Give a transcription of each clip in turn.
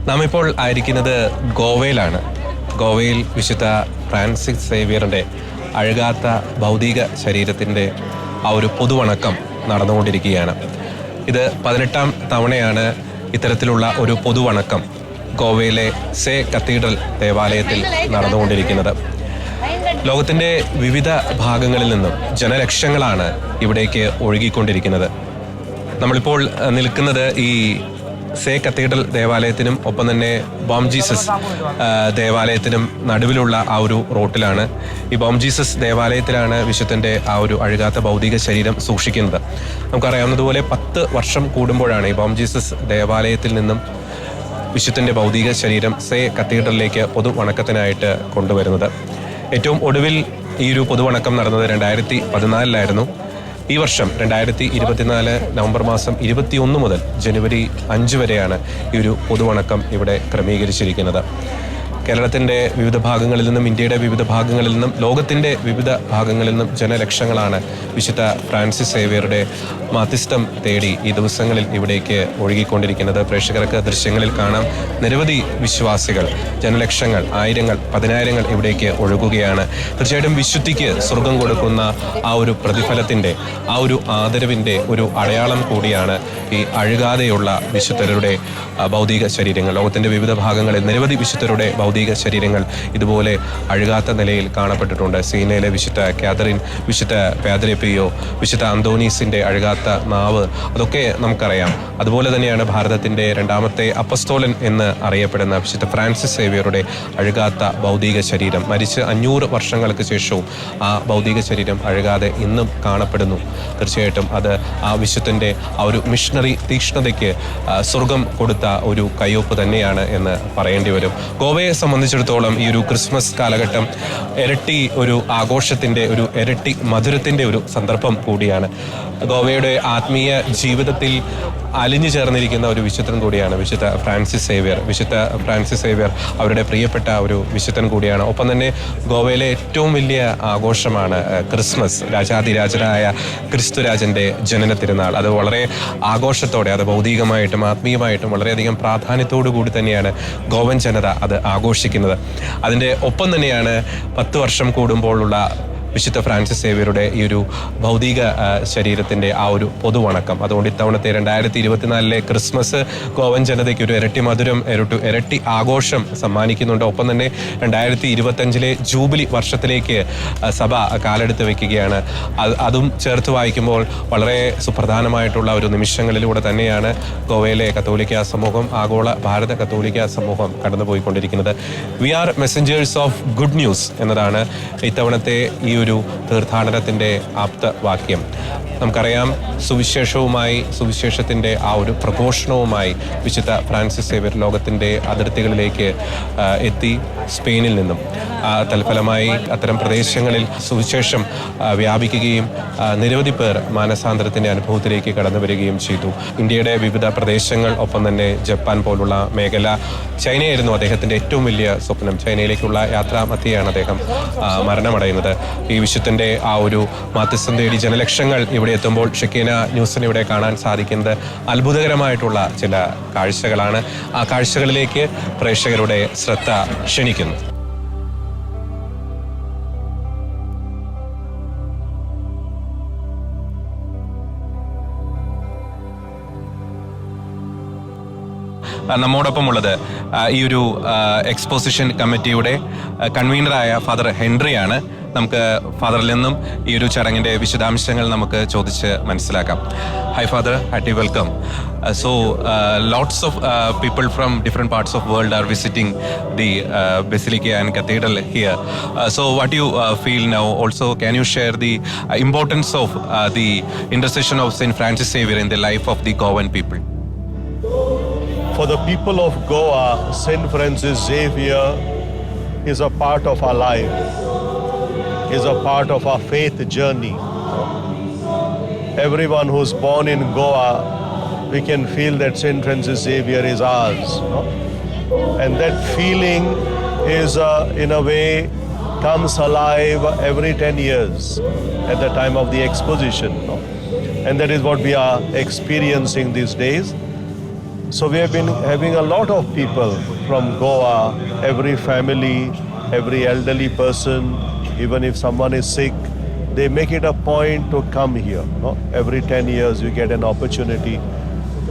നാം ഇപ്പോൾ ആയിരിക്കുന്നത് ഗോവയിലാണ്. ഗോവയിൽ വിശുദ്ധ ഫ്രാൻസിസ് സേവിയറിൻ്റെ അഴുകാത്ത ഭൗതിക ശരീരത്തിൻ്റെ ആ ഒരു പൊതുവണക്കം നടന്നുകൊണ്ടിരിക്കുകയാണ്. ഇത് 18ാം തവണയാണ് ഇത്തരത്തിലുള്ള ഒരു പൊതുവണക്കം ഗോവയിലെ സേ കത്തീഡ്രൽ ദേവാലയത്തിൽ നടന്നുകൊണ്ടിരിക്കുന്നത്. ലോകത്തിൻ്റെ വിവിധ ഭാഗങ്ങളിൽ നിന്നും ജനലക്ഷങ്ങളാണ് ഇവിടേക്ക് ഒഴുകിക്കൊണ്ടിരിക്കുന്നത്. നമ്മളിപ്പോൾ നിൽക്കുന്നത് ഈ സേ കത്തീഡ്രൽ ദേവാലയത്തിനും ഒപ്പം തന്നെ ബോം ജീസസ് ദേവാലയത്തിനും നടുവിലുള്ള ആ ഒരു റോട്ടിലാണ്. ഈ ബോം ജീസസ് ദേവാലയത്തിലാണ് വിശുദ്ധൻ്റെ ആ ഒരു അഴുകാത്ത ഭൗതിക ശരീരം സൂക്ഷിക്കുന്നത്. നമുക്കറിയാവുന്നതുപോലെ 10 വർഷം കൂടുമ്പോഴാണ് ഈ ബോം ജീസസ് ദേവാലയത്തിൽ നിന്നും വിശുദ്ധൻ്റെ ഭൗതിക ശരീരം സേ കത്തീഡ്രലിലേക്ക് പൊതുവണക്കത്തിനായിട്ട് കൊണ്ടുവരുന്നത്. ഏറ്റവും ഒടുവിൽ ഈ ഒരു പൊതുവണക്കം നടന്നത് 2014 ഈ വർഷം 2024 നവംബർ മാസം 21 മുതൽ ജനുവരി 5 വരെയാണ് ഈ ഒരു പൊതുവണക്കം ഇവിടെ ക്രമീകരിച്ചിരിക്കുന്നത്. കേരളത്തിൻ്റെ വിവിധ ഭാഗങ്ങളിൽ നിന്നും ഇന്ത്യയുടെ വിവിധ ഭാഗങ്ങളിൽ നിന്നും ലോകത്തിൻ്റെ വിവിധ ഭാഗങ്ങളിൽ നിന്നും ജനലക്ഷങ്ങളാണ് വിശുദ്ധ ഫ്രാൻസിസ് സേവിയറുടെ മാധ്യസ്ഥം തേടി ഈ ദിവസങ്ങളിൽ ഇവിടേക്ക് ഒഴുകിക്കൊണ്ടിരിക്കുന്നത്. പ്രേക്ഷകർക്ക് ദൃശ്യങ്ങളിൽ കാണാം, നിരവധി വിശ്വാസികൾ, ജനലക്ഷങ്ങൾ, ആയിരങ്ങൾ, പതിനായിരങ്ങൾ ഇവിടേക്ക് ഒഴുകുകയാണ്. തീർച്ചയായിട്ടും വിശുദ്ധിക്ക് സ്വർഗം കൊടുക്കുന്ന ആ ഒരു പ്രതിഫലത്തിൻ്റെ, ആ ഒരു ആദരവിൻ്റെ ഒരു അടയാളം കൂടിയാണ് ഈ അഴുകാതെയുള്ള വിശുദ്ധരുടെ ഭൗതിക ശരീരങ്ങൾ. ലോകത്തിൻ്റെ വിവിധ ഭാഗങ്ങളിൽ നിരവധി വിശുദ്ധരുടെ ഭൗതിക ശരീരങ്ങൾ ഇതുപോലെ അഴുകാത്ത നിലയിൽ കാണപ്പെട്ടിട്ടുണ്ട്. സീനയിലെ വിശുദ്ധ കാതറിൻ, വിശുദ്ധ പാദ്രെ പിയോ, വിശുദ്ധ അന്തോണീസിൻ്റെ അഴുകാത്ത നാവ്, അതൊക്കെ നമുക്കറിയാം. അതുപോലെ തന്നെയാണ് ഭാരതത്തിൻ്റെ 2ാമത്തെ അപ്പസ്തോലൻ എന്ന് അറിയപ്പെടുന്ന വിശുദ്ധ ഫ്രാൻസിസ് സേവിയറുടെ അഴുകാത്ത ഭൗതിക ശരീരം. മരിച്ച് 500 വർഷങ്ങൾക്ക് ശേഷവും ആ ഭൗതിക ശരീരം അഴുകാതെ ഇന്നും കാണപ്പെടുന്നു. തീർച്ചയായിട്ടും അത് ആ വിശുദ്ധൻ്റെ ആ ഒരു മിഷണറി തീക്ഷ്ണതയ്ക്ക് സ്വർഗം കൊടുത്ത ഒരു കയ്യൊപ്പ് തന്നെയാണ് എന്ന് പറയേണ്ടി വരും. ഗോവയെ സംബന്ധിച്ചിടത്തോളം ഈ ഒരു ക്രിസ്മസ് കാലഘട്ടം ഇരട്ടി ഒരു ആഘോഷത്തിൻ്റെ, ഒരു ഇരട്ടി മധുരത്തിൻ്റെ ഒരു സന്ദർഭം കൂടിയാണ്. ഗോവയുടെ ആത്മീയ ജീവിതത്തിൽ അലിഞ്ഞു ചേർന്നിരിക്കുന്ന ഒരു വിശുദ്ധൻ കൂടിയാണ് വിശുദ്ധ ഫ്രാൻസിസ് സേവിയർ. വിശുദ്ധ ഫ്രാൻസിസ് സേവിയർ അവരുടെ പ്രിയപ്പെട്ട ഒരു വിശുദ്ധൻ കൂടിയാണ്. ഒപ്പം തന്നെ ഗോവയിലെ ഏറ്റവും വലിയ ആഘോഷമാണ് ക്രിസ്മസ്. രാജാതിരാജനായ ക്രിസ്തുരാജൻ്റെ ജനന തിരുനാൾ. അത് വളരെ ആഘോഷത്തോടെ, അത് ഭൗതികമായിട്ടും ആത്മീയമായിട്ടും വളരെയധികം പ്രാധാന്യത്തോടു കൂടി തന്നെയാണ് ഗോവൻ ജനത അത് ആഘോഷിക്കുന്നത്. അതിൻ്റെ ഒപ്പം തന്നെയാണ് 10 വർഷം കൂടുമ്പോഴുള്ള വിശുദ്ധ ഫ്രാൻസിസ് സേവിയറുടെ ഈ ഒരു ഭൗതിക ശരീരത്തിൻ്റെ ആ ഒരു പൊതുവണക്കം. അതുകൊണ്ട് ഇത്തവണത്തെ 2024 ക്രിസ്മസ് ഗോവൻ ജനതയ്ക്ക് ഒരു ഇരട്ടി മധുരം, ഇരട്ടി ആഘോഷം സമ്മാനിക്കുന്നുണ്ട്. ഒപ്പം തന്നെ 2025 ജൂബിലി വർഷത്തിലേക്ക് സഭ കാലെടുത്ത് വയ്ക്കുകയാണ്. അതും ചേർത്ത് വായിക്കുമ്പോൾ വളരെ സുപ്രധാനമായിട്ടുള്ള ഒരു നിമിഷങ്ങളിലൂടെ തന്നെയാണ് ഗോവയിലെ കത്തോലിക്ക സമൂഹം, ആഗോള ഭാരത കത്തോലിക്ക സമൂഹം കടന്നുപോയിക്കൊണ്ടിരിക്കുന്നത്. We are messengers of good news എന്നതാണ് ഇത്തവണത്തെ ഈ ഒരു തീർത്ഥാടനത്തിൻ്റെ ആപ്തവാക്യം. നമുക്കറിയാം, സുവിശേഷത്തിൻ്റെ ആ ഒരു പ്രഘോഷണവുമായി വിശുദ്ധ ഫ്രാൻസിസ് സേവിയർ ലോകത്തിൻ്റെ അതിർത്തികളിലേക്ക് എത്തി. സ്പെയിനിൽ നിന്നും തൽഫലമായി അത്തരം പ്രദേശങ്ങളിൽ സുവിശേഷം വ്യാപിക്കുകയും നിരവധി പേർ മാനസാന്തരത്തിൻ്റെ അനുഭവത്തിലേക്ക് കടന്നു വരികയും ചെയ്തു. ഇന്ത്യയുടെ വിവിധ പ്രദേശങ്ങൾ, ഒപ്പം തന്നെ ജപ്പാൻ പോലുള്ള മേഖല, ചൈനയായിരുന്നു അദ്ദേഹത്തിൻ്റെ ഏറ്റവും വലിയ സ്വപ്നം. ചൈനയിലേക്കുള്ള യാത്രാമധ്യയാണ് അദ്ദേഹം മരണമടയുന്നത്. ഈ വിശുദ്ധൻ്റെ ആ ഒരു മാധ്യസ്ഥം തേടി ജനലക്ഷങ്ങൾ ഇവിടെ എത്തുമ്പോൾ ഷെക്കീന ന്യൂസിന് ഇവിടെ കാണാൻ സാധിക്കുന്നത് അത്ഭുതകരമായിട്ടുള്ള ചില കാഴ്ചകളാണ്. ആ കാഴ്ചകളിലേക്ക് പ്രേക്ഷകരുടെ ശ്രദ്ധ ക്ഷണിക്കുന്നു. നമ്മോടൊപ്പം ഉള്ളത് ഈ ഒരു എക്സ്പോസിഷൻ കമ്മിറ്റിയുടെ കൺവീനറായ ഫാദർ ഹെൻറിയാണ്. നമുക്ക് ഫാദറിൽ നിന്നും ഈ ഒരു ചടങ്ങിൻ്റെ വിശദാംശങ്ങൾ നമുക്ക് ചോദിച്ച് മനസ്സിലാക്കാം. High father, hearty welcome. So lots of people from different parts of world are visiting the Basilica and Cathedral here. So what do you feel now? Also, can you share the importance of the intercession of Saint Francis Xavier in the life of the Goan people? For the people of Goa, Saint Francis Xavier is a part of our life, is a part of our faith journey. Everyone who's born in Goa, we can feel that Saint Francis Xavier is ours. And that feeling is, in a way, comes alive every 10 years at the time of the exposition. And that is what we are experiencing these days. So we have been having a lot of people from Goa, every family, every elderly person, even if someone is sick, they make it a point to come here. No? Every 10 years we get an opportunity.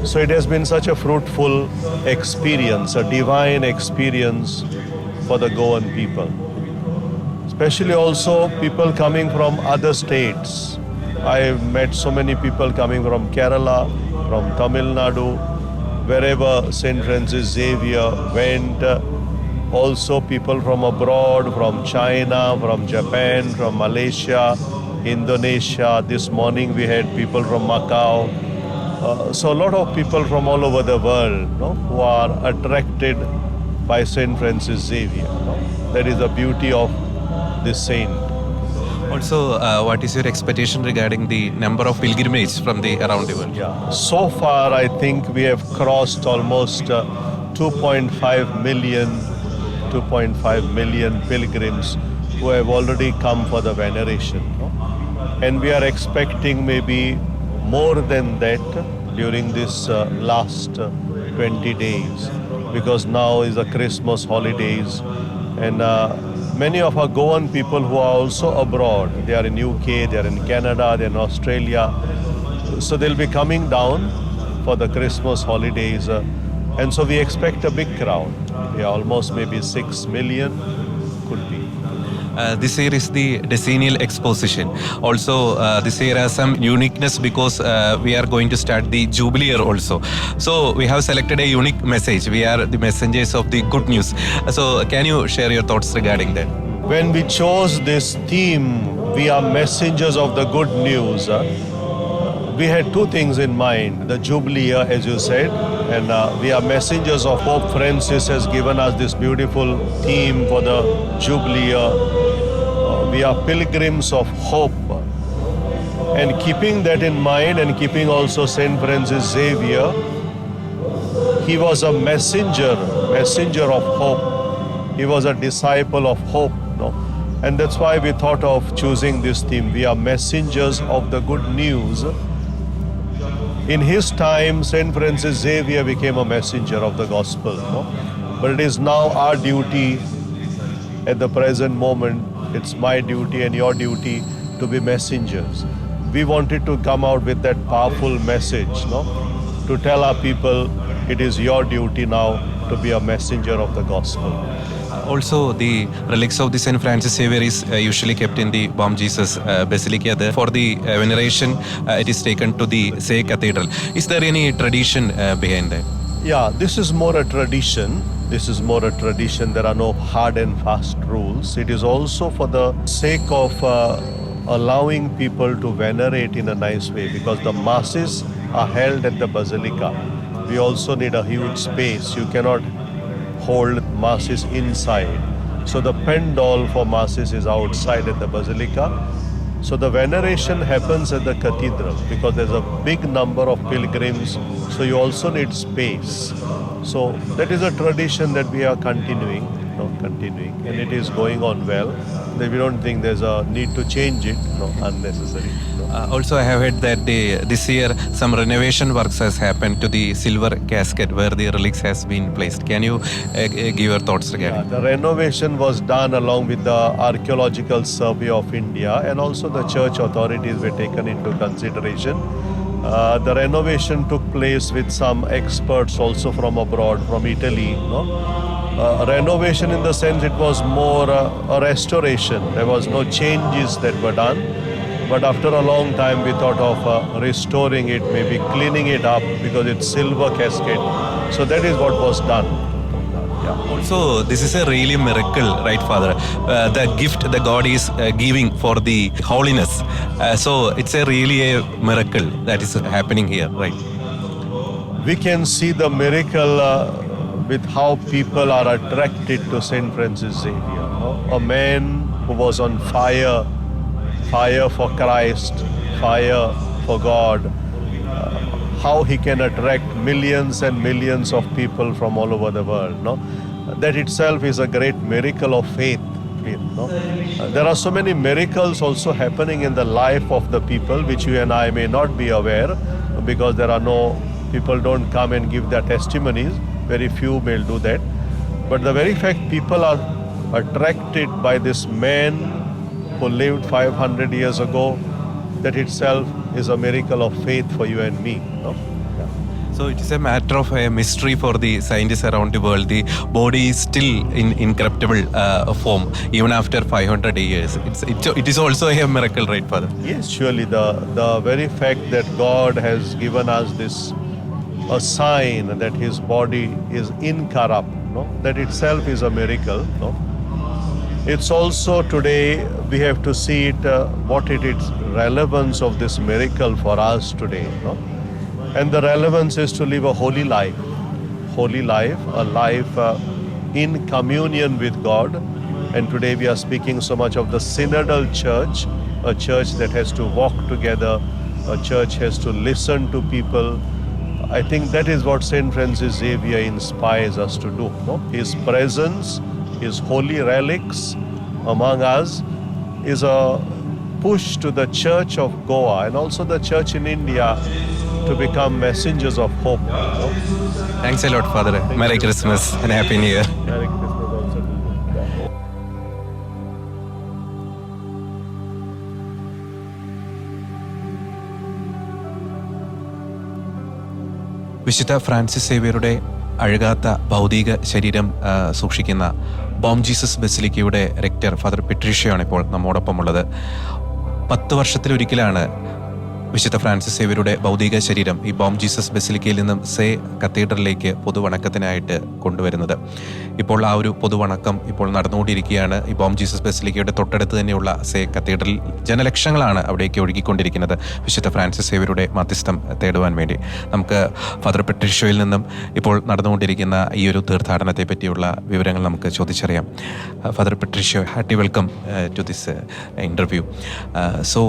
So it has been such a fruitful experience, a divine experience for the Goan people. Especially also people coming from other states. I have met so many people coming from Kerala, from Tamil Nadu, wherever St. Francis Xavier went. Also people from abroad, from China, from Japan, from Malaysia, Indonesia. This morning we had people from Macau. So a lot of people from all over the world, no, who are attracted by St. Francis Xavier. No? That is the beauty of this saint. Also, what is your expectation regarding the number of pilgrimages from the around the world? Yeah. So far, I think we have crossed almost 2.5 million pilgrims who have already come for the veneration. No? And we are expecting maybe more than that during this last 20 days, because now is the Christmas holidays, and many of our Goan people who are also abroad, they are in UK, they are in Canada, they are in Australia, so they'll be coming down for the Christmas holidays, and so we expect a big crowd. Yeah, almost maybe 6 million could be. This year is the decennial exposition. Also, this year has some uniqueness because we are going to start the Jubilee year also. So we have selected a unique message. We are the messengers of the good news. So can you share your thoughts regarding that? When we chose this theme, we are messengers of the good news. We had two things in mind. The Jubilee year, as you said, and we are messengers of Pope Francis has given us this beautiful theme for the Jubilee year. We are pilgrims of hope. And keeping that in mind and keeping also St. Francis Xavier, he was a messenger of hope. He was a disciple of hope. No? And that's why we thought of choosing this theme. We are messengers of the good news. In his time, St. Francis Xavier became a messenger of the gospel. No? But it is now our duty at the present moment, it's my duty and your duty to be messengers. We wanted to come out with that powerful message, no? To tell our people, it is your duty now to be a messenger of the gospel. Also, the relics of the St. Francis Xavier is usually kept in the Bomb Jesus Basilica. There. For the veneration, it is taken to the Say Cathedral. Is there any tradition behind that? Yeah, this is more a tradition. There are no hard and fast rules. It is also for the sake of allowing people to venerate in a nice way, because the masses are held at the basilica. We also need a huge space. You cannot hold masses inside. So the pendule for masses is outside at the basilica. So the veneration happens at the cathedral because there's a big number of pilgrims, so you also need space. So that is a tradition that we are continuing, and it is going on well. We don't think there's a need to change it, unnecessary. Also, I have heard that this year some renovation works has happened to the silver casket where the relics has been placed. Can you give your thoughts regarding? The renovation was done along with the Archaeological Survey of India, and also the church authorities were taken into consideration. The renovation took place with some experts also from abroad, from Italy. Renovation in the sense it was more a restoration. There was no changes that were done. But after a long time, we thought of restoring it, maybe cleaning it up because it's silver casket. So that is what was done. Yeah. Also, this is a really miracle, right, Father? The gift that God is giving for the holiness. So it's really a miracle that is happening here, right? We can see the miracle with how people are attracted to St. Francis Xavier. A man who was on fire for Christ, fire for God, how he can attract millions and millions of people from all over the world. That itself is a great miracle of faith. There are so many miracles also happening in the life of the people which you and I may not be aware, because there are no people don't come and give their testimonies. Very few may do that. But the very fact people are attracted by this man who lived 500 years ago, that itself is a miracle of faith for you and me. No? So it is a matter of a mystery for the scientists around the world. The body is still in incorruptible form even after 500 years. It is also a miracle, right, Father? Yes, surely the very fact that God has given us this a sign that His body is incorrupt, no? That itself is a miracle. No? It's also today we have to see it what it is relevance of this miracle for us today. No? And the relevance is to live a holy life, a life in communion with God. And today we are speaking so much of the synodal church, a church that has to walk together, a church has to listen to people. I think that is what St. Francis Xavier inspires us to do. No? His presence, his holy relics among us is a push to the Church of Goa and also the Church in India to become messengers of hope. No? Thanks a lot, Father. Merry Christmas and Happy New Year. Merry Christmas also to you. വിശുദ്ധ Francis സേവ്യറുടെ അഴുകാത്ത ഭൗതിക ശരീരം സൂക്ഷിക്കുന്ന ബോം Jesus ബസിലിക്കയുടെ rector father പെട്രീഷ്യയാണ് ഇപ്പോൾ നമ്മോടൊപ്പം ഉള്ളത്. 10 വർഷത്തിലൊരിക്കലാണ് വിശുദ്ധ Francis സേവ്യറുടെ ഭൗതിക ശരീരം ഈ ബോം ജീസസ് ബസിലിക്കയിൽ നിന്നും സേ കത്തീഡ്രലിലേക്ക് പൊതുവണക്കത്തിനായിട്ട് കൊണ്ടുവരുന്നത്. ഇപ്പോൾ ആ ഒരു പൊതുവണക്കം ഇപ്പോൾ നടന്നുകൊണ്ടിരിക്കുകയാണ്. ഈ ബോം ജീസസ് ബസിലിക്കയുടെ തൊട്ടടുത്ത് തന്നെയുള്ള സേ കത്തീഡ്രൽ ജനലക്ഷങ്ങളാണ് അവിടേക്ക് ഒഴുകിക്കൊണ്ടിരിക്കുന്നത് വിശുദ്ധ ഫ്രാൻസിസ് സേവ്യറുടെ മധ്യസ്ഥം തേടുവാൻ വേണ്ടി. നമുക്ക് ഫാദർ പെട്രീഷ്യോയിൽ നിന്നും ഇപ്പോൾ നടന്നുകൊണ്ടിരിക്കുന്ന ഈ ഒരു തീർത്ഥാടനത്തെ പറ്റിയുള്ള വിവരങ്ങൾ നമുക്ക് ചോദിച്ചറിയാം. Father Patricio, hearty welcome to this interview. So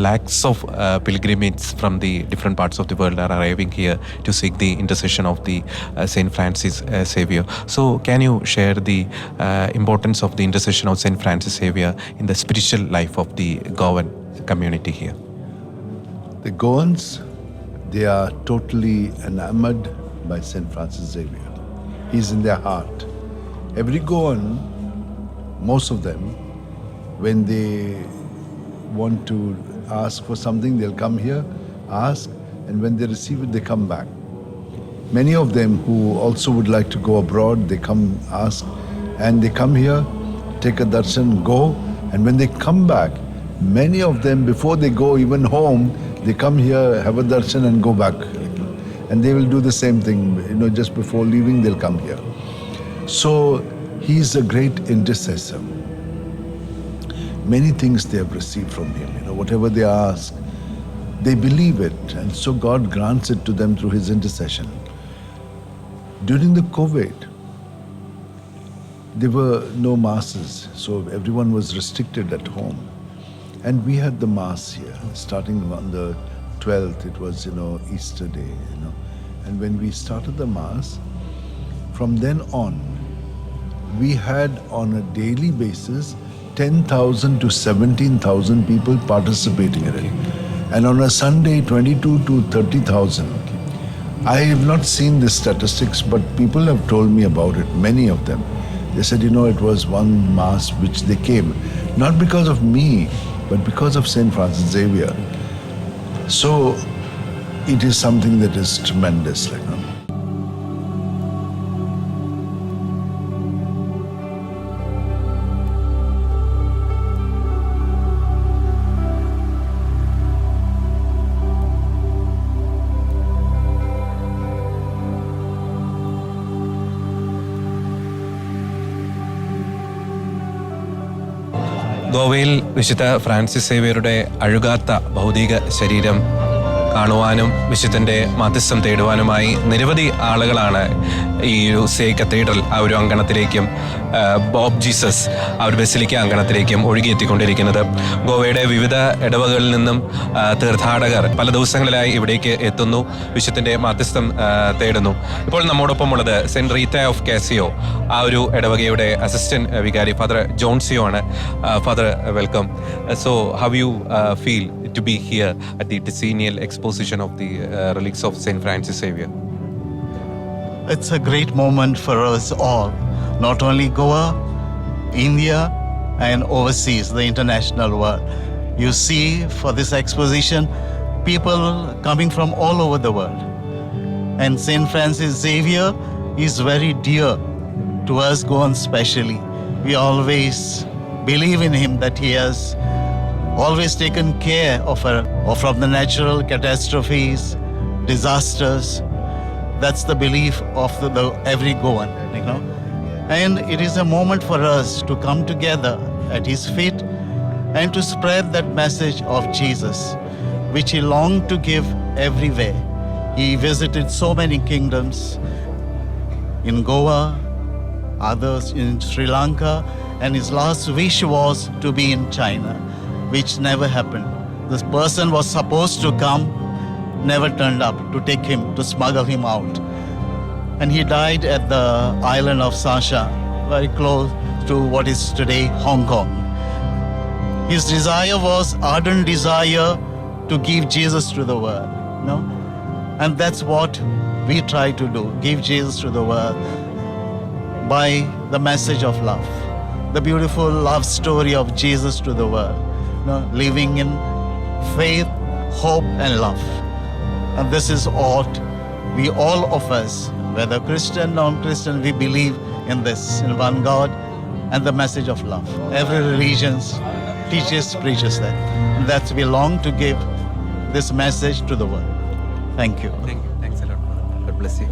lakhs of pilgrims from the different parts of the world are arriving here to seek the intercession of the Saint Francis Xavier. So can you share the importance of the intercession of Saint Francis Xavier in the spiritual life of the Goan community here? The Goans, they are totally enamored by Saint Francis Xavier. He's in their heart. Every Goan, most of them, when they want to ask for something, they'll come here, ask, and when they receive it, they come back. Many of them who also would like to go abroad, they come, ask, and they come here, take a darshan, go, and when they come back, many of them, before they go even home, they come here, have a darshan and go back. And they will do the same thing, just before leaving, they'll come here. So, he's a great intercessor. Many things they have received from him. Whatever they ask, they believe it, and so God grants it to them through his intercession. During the COVID, there were no masses, so everyone was restricted at home. And we had the mass here, starting on the 12th, it was, Easter Day, And when we started the mass, from then on, we had on a daily basis 10,000 to 17,000 people participating in it. And on a Sunday, 22 to 30,000. I have not seen the statistics, but people have told me about it, many of them. They said, it was one mass which they came, not because of me, but because of St. Francis Xavier. So it is something that is tremendous. ഗോവയിൽ വിശുദ്ധ Francis സേവ്യറുടെ അഴുകാത്ത ഭൗതിക ശരീരം കാണുവാനും വിശുദ്ധൻ്റെ മധ്യസ്ഥം തേടുവാനുമായി നിരവധി ആളുകളാണ് ഈ ഒരു സേ കത്തീഡ്രൽ ആ ഒരു അങ്കണത്തിലേക്കും ബോം ജീസസ് ആ ഒരു ബസിലിക്ക അങ്കണത്തിലേക്കും ഒഴുകിയെത്തിക്കൊണ്ടിരിക്കുന്നത്. ഗോവയുടെ വിവിധ ഇടവകളിൽ നിന്നും തീർത്ഥാടകർ പല ദിവസങ്ങളിലായി ഇവിടേക്ക് എത്തുന്നു, വിശുദ്ധൻ്റെ മധ്യസ്ഥം തേടുന്നു. ഇപ്പോൾ നമ്മോടൊപ്പം ഉള്ളത് സെൻറ്റ് റീത്ത ഓഫ് കാസിയോ, ആ ഒരു ഇടവകയുടെ അസിസ്റ്റന്റ് വികാരി ഫാദർ ജോൺസിയോ ആണ്. Father welcome. So how you feel to be here at the decennial exposition exposition of the relics of Saint Francis Xavier? It's a great moment for us all, not only Goa, India, and overseas, the international world. You see, for this exposition, people coming from all over the world. And St. Francis Xavier is very dear to us Goans especially. We always believe in him, that he has always taken care of from the natural catastrophes, disasters. That's the belief of every Goan, you know. And it is a moment for us to come together at his feet and to spread that message of Jesus, which he longed to give everywhere. He visited so many kingdoms in Goa, others in Sri Lanka, and his last wish was to be in China, which never happened. This person was supposed to come, never turned up to take him, to smuggle him out. And he died at the island of Sasha, very close to what is today Hong Kong. His desire was ardent desire to give Jesus to the world, you know? And that's what we try to do, give Jesus to the world by the message of love, the beautiful love story of Jesus to the world, you know, living in faith, hope, and love. And this is what we, all of us, whether Christian, non-Christian, we believe in this, in one God and the message of love. Every religion teaches, preaches that. And that's we long to give this message to the world. Thank you. Thank you. Thanks a lot, Father. God bless you.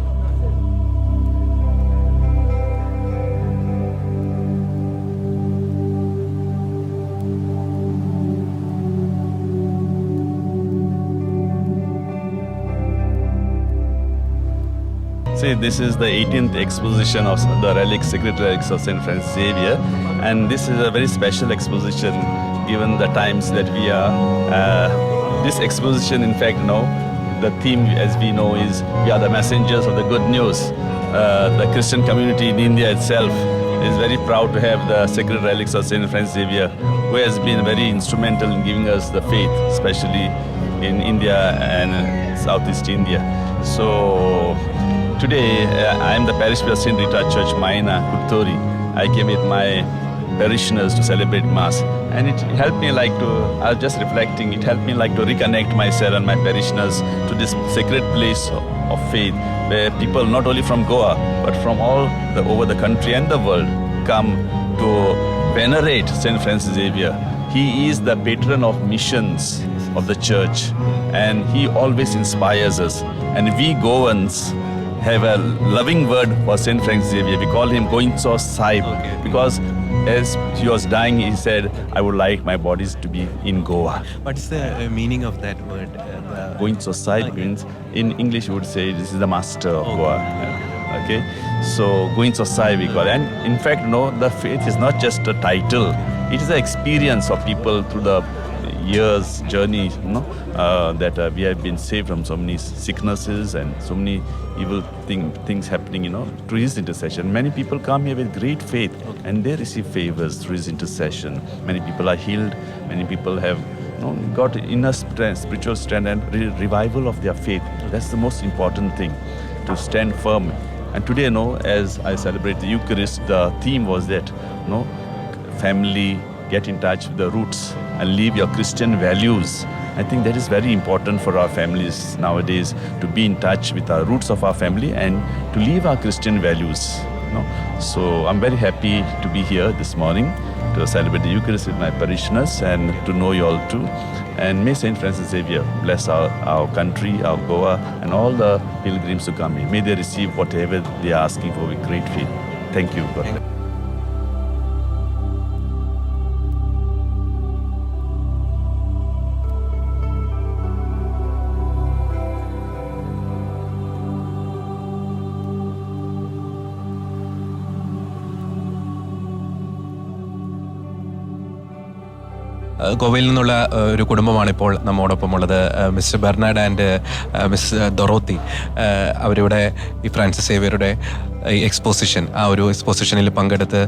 See, this is the 18th exposition of the relics, sacred relics of St. Francis Xavier, and this is a very special exposition given the times that we are. This exposition, in fact, the theme, as we know, is we are the messengers of the good news. The Christian community in India itself is very proud to have the sacred relics of St. Francis Xavier, who has been very instrumental in giving us the faith, especially in India and Southeast India. So today, I am the parish priest of St. Rita Church, Maina, Kuttori. I came with my parishioners to celebrate Mass. And it helped me I was just reflecting, it helped me to reconnect myself and my parishioners to this sacred place of faith, where people not only from Goa, but from all over the country and the world come to venerate St. Francis Xavier. He is the patron of missions of the church, and he always inspires us. And we Goans have a loving word for St. Francis Xavier. We call him Goincho Sahib, because as he was dying, he said, I would like my bodies to be in Goa. What is the meaning of that word? Goincho Sahib means, in English we would say, this is the master of Goa. Okay, so Goincho Sahib we call it. And in fact, the faith is not just a title. It is an experience of people through the years, journey, that we have been saved from so many sicknesses and so many evil things happening, through his intercession. Many people come here with great faith and they receive favors through his intercession. Many people are healed. Many people have got inner strength, spiritual strength and revival of their faith. That's the most important thing, to stand firm. And today, as I celebrate the Eucharist, the theme was that, family, get in touch with the roots and live your Christian values. I think that is very important for our families nowadays, to be in touch with our roots of our family and to live our Christian values. So I'm very happy to be here this morning to celebrate the Eucharist with my parishioners and to know you all too. And may St. Francis Xavier bless our country, our Goa, and all the pilgrims who come here. May they receive whatever they are asking for with great faith. Thank you, God. ഗോവയിൽ നിന്നുള്ള ഒരു കുടുംബമാണിപ്പോൾ നമ്മോടൊപ്പം ഉള്ളത്. Mister Bernard and miss Dorothy. അവരിവിടെ ഈ Francis സേവിയറുടെ exposition, ആ ഒരു എക്സ്പോസിഷനിൽ പങ്കെടുത്ത്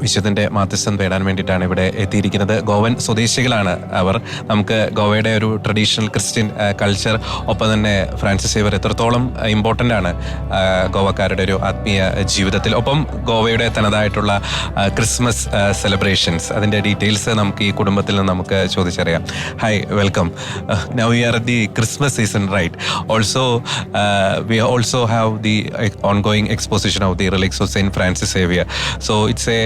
വിശുദ്ധൻ്റെ മാധ്യസ്ഥം തേടാൻ വേണ്ടിയിട്ടാണ് ഇവിടെ എത്തിയിരിക്കുന്നത്. ഗോവൻ സ്വദേശികളാണ് അവർ. നമുക്ക് ഗോവയുടെ ഒരു ട്രഡീഷണൽ ക്രിസ്ത്യൻ കൾച്ചർ, ഒപ്പം തന്നെ ഫ്രാൻസിസ് സേവ്യർ എത്രത്തോളം ഇമ്പോർട്ടൻ്റ് ആണ് ഗോവക്കാരുടെ ഒരു ആത്മീയ ജീവിതത്തിൽ, ഒപ്പം ഗോവയുടെ തനതായിട്ടുള്ള ക്രിസ്മസ് സെലിബ്രേഷൻസ്, അതിൻ്റെ ഡീറ്റെയിൽസ് നമുക്ക് ഈ കുടുംബത്തിൽ നിന്ന് നമുക്ക് ചോദിച്ചറിയാം. Hi, welcome. Now we are at the Christmas season, right? Also we also have the ongoing exposition of the relics of Saint Francis Xavier. So it's a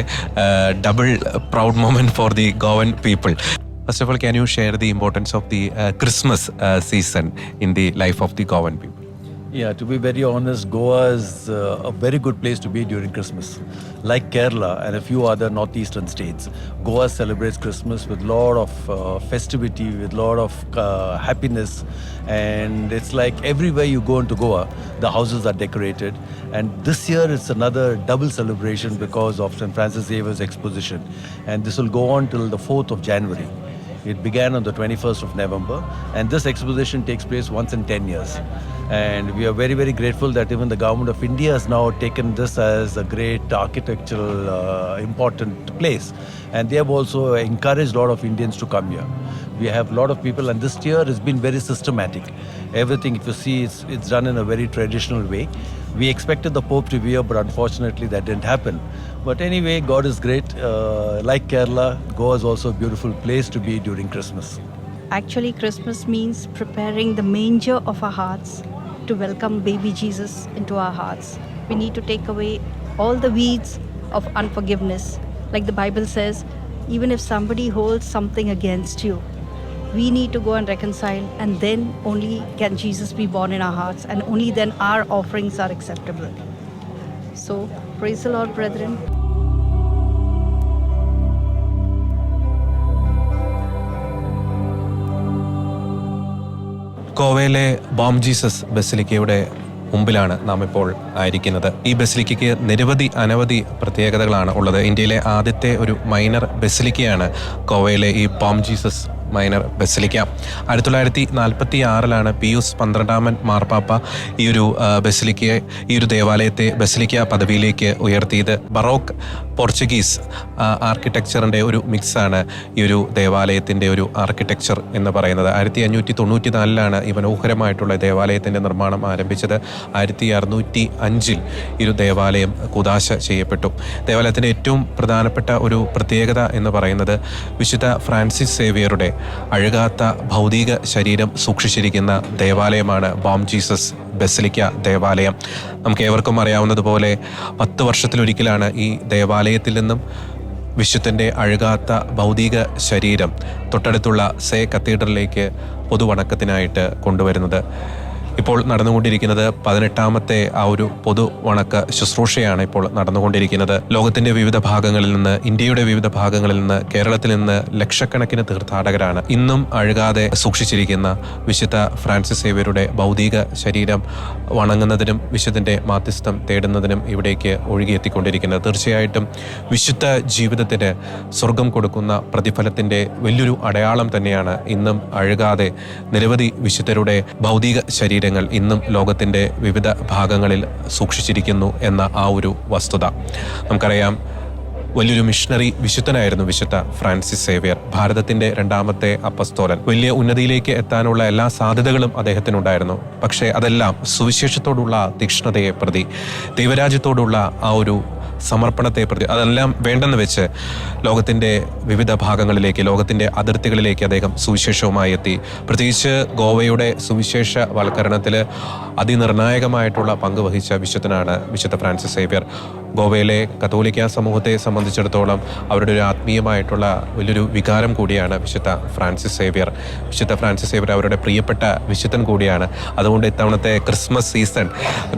double proud moment for the Goan people. First of all, can you share the importance of the Christmas season in the life of the Goan people? Yeah, to be very honest, Goa is a very good place to be during Christmas. Like Kerala and a few other northeastern states, Goa celebrates Christmas with lot of festivity, with lot of happiness, and it's like everywhere you go into Goa, the houses are decorated. And this year it's another double celebration because of St. Francis Xavier's exposition, and this will go on till the 4th of January. It began on the 21st of November, and this exposition takes place once in 10 years. And we are very, very grateful that even the government of India has now taken this as a great architectural important place. And they have also encouraged a lot of Indians to come here. We have a lot of people, and this year has been very systematic. Everything, if you see, it's done in a very traditional way. We expected the Pope to be here, but unfortunately that didn't happen. But anyway, God is great. Like Kerala, Goa is also a beautiful place to be during Christmas. Actually, Christmas means preparing the manger of our hearts to welcome baby Jesus into our hearts. We need to take away all the weeds of unforgiveness. Like the Bible says, even if somebody holds something against you, we need to go and reconcile, and then only can Jesus be born in our hearts, and only then our offerings are acceptable. So, praise the Lord, brethren. ഗോവയിലെ ബോം Jesus ബസിലിക്കയുടെ മുമ്പിലാണ് നാം ഇപ്പോൾ ആയിരിക്കുന്നത്. ഈ ബസിലിക്കയ്ക്ക് അനവധി പ്രത്യേകതകളാണ് ഉള്ളത്. ഇന്ത്യയിലെ ആദ്യത്തെ ഒരു മൈനർ ബസിലിക്കയാണ് ഗോവയിലെ ഈ ബോം ജീസസ് മൈനർ ബസിലിക്ക. 1946 പിയൂസ് 12 മാർപ്പാപ്പ ഈ ഒരു ബസിലിക്കയെ, ഈ ഒരു ദേവാലയത്തെ ബസിലിക്ക പദവിയിലേക്ക് ഉയർത്തിയത്. ബറോക്ക് പോർച്ചുഗീസ് ആർക്കിടെക്ചറിൻ്റെ ഒരു മിക്സാണ് ഈ ഒരു ദേവാലയത്തിൻ്റെ ഒരു ആർക്കിടെക്ചർ എന്ന് പറയുന്നത്. 1594 ഈ മനോഹരമായിട്ടുള്ള ദേവാലയത്തിൻ്റെ നിർമ്മാണം ആരംഭിച്ചത്. 1605 ഈ ഒരു ദേവാലയം കുദാശ ചെയ്യപ്പെട്ടു. ദേവാലയത്തിൻ്റെ ഏറ്റവും പ്രധാനപ്പെട്ട ഒരു പ്രത്യേകത എന്ന് പറയുന്നത് വിശുദ്ധ ഫ്രാൻസിസ് സേവിയറുടെ അഴുകാത്ത ഭൗതിക ശരീരം സൂക്ഷിച്ചിരിക്കുന്ന ദേവാലയമാണ് ബോം ജീസസ് ബസിലിക്ക ദേവാലയം. നമുക്ക് ഏവർക്കും അറിയാവുന്നതുപോലെ 10 വർഷത്തിലൊരിക്കലാണ് ഈ ദേവാലയത്തിൽ നിന്നും വിശുദ്ധൻ്റെ അഴുകാത്ത ഭൗതിക ശരീരം തൊട്ടടുത്തുള്ള സേ കത്തീഡ്രലിലേക്ക് പൊതുവണക്കത്തിനായിട്ട് കൊണ്ടുവരുന്നത്. ഇപ്പോൾ നടന്നുകൊണ്ടിരിക്കുന്നത് 18ാമത്തെ ആ ഒരു പൊതുവണക്ക ശുശ്രൂഷയാണ് ഇപ്പോൾ നടന്നുകൊണ്ടിരിക്കുന്നത്. ലോകത്തിൻ്റെ വിവിധ ഭാഗങ്ങളിൽ നിന്ന്, ഇന്ത്യയുടെ വിവിധ ഭാഗങ്ങളിൽ നിന്ന്, കേരളത്തിൽ നിന്ന് ലക്ഷക്കണക്കിന് തീർത്ഥാടകരാണ് ഇന്നും അഴുകാതെ സൂക്ഷിച്ചിരിക്കുന്ന വിശുദ്ധ ഫ്രാൻസിസ് സേവ്യറുടെ ഭൗതിക ശരീരം വണങ്ങുന്നതിനും വിശുദ്ധൻ്റെ മാധ്യസ്ഥം തേടുന്നതിനും ഇവിടേക്ക് ഒഴുകിയെത്തിക്കൊണ്ടിരിക്കുന്നത്. തീർച്ചയായിട്ടും വിശുദ്ധ ജീവിതത്തിന് സ്വർഗം കൊടുക്കുന്ന പ്രതിഫലത്തിൻ്റെ വലിയൊരു അടയാളം തന്നെയാണ് ഇന്നും അഴുകാതെ നിരവധി വിശുദ്ധരുടെ ഭൗതിക ശരീരങ്ങൾ ഇന്നും ലോകത്തിൻ്റെ വിവിധ ഭാഗങ്ങളിൽ സൂക്ഷിച്ചിരിക്കുന്നു എന്ന ആ ഒരു വസ്തുത. നമുക്കറിയാം, വലിയൊരു മിഷണറി വിശുദ്ധനായിരുന്നു വിശുദ്ധ ഫ്രാൻസിസ് സേവ്യർ. ഭാരതത്തിൻ്റെ 2ാമത്തെ അപ്പസ്തോലൻ. വലിയ ഉന്നതിയിലേക്ക് എത്താനുള്ള എല്ലാ സാധ്യതകളും അദ്ദേഹത്തിനുണ്ടായിരുന്നു. പക്ഷേ അതെല്ലാം സുവിശേഷത്തോടുള്ള തീക്ഷ്ണതയെ പ്രതി, ദൈവരാജ്യത്തോടുള്ള ആ ഒരു സമർപ്പണത്തെ പ്രതി, അതെല്ലാം വേണ്ടെന്ന് വെച്ച് ലോകത്തിൻ്റെ വിവിധ ഭാഗങ്ങളിലേക്ക്, ലോകത്തിൻ്റെ അതിർത്തികളിലേക്ക് അദ്ദേഹം സുവിശേഷവുമായി എത്തി. പ്രത്യേകിച്ച് ഗോവയുടെ സുവിശേഷ വൽക്കരണത്തിൽ അതിനിർണായകമായിട്ടുള്ള പങ്ക് വഹിച്ച വിശുദ്ധനാണ് വിശുദ്ധ ഫ്രാൻസിസ് സേവ്യർ. ഗോവയിലെ കത്തോലിക്ക സമൂഹത്തെ സംബന്ധിച്ചിടത്തോളം അവരുടെ ഒരു ആത്മീയമായിട്ടുള്ള വലിയൊരു വികാരം കൂടിയാണ് വിശുദ്ധ ഫ്രാൻസിസ് സേവ്യർ. വിശുദ്ധ ഫ്രാൻസിസ് സേവ്യർ അവരുടെ പ്രിയപ്പെട്ട വിശുദ്ധൻ കൂടിയാണ്. അതുകൊണ്ട് ഇത്തവണത്തെ ക്രിസ്മസ് സീസൺ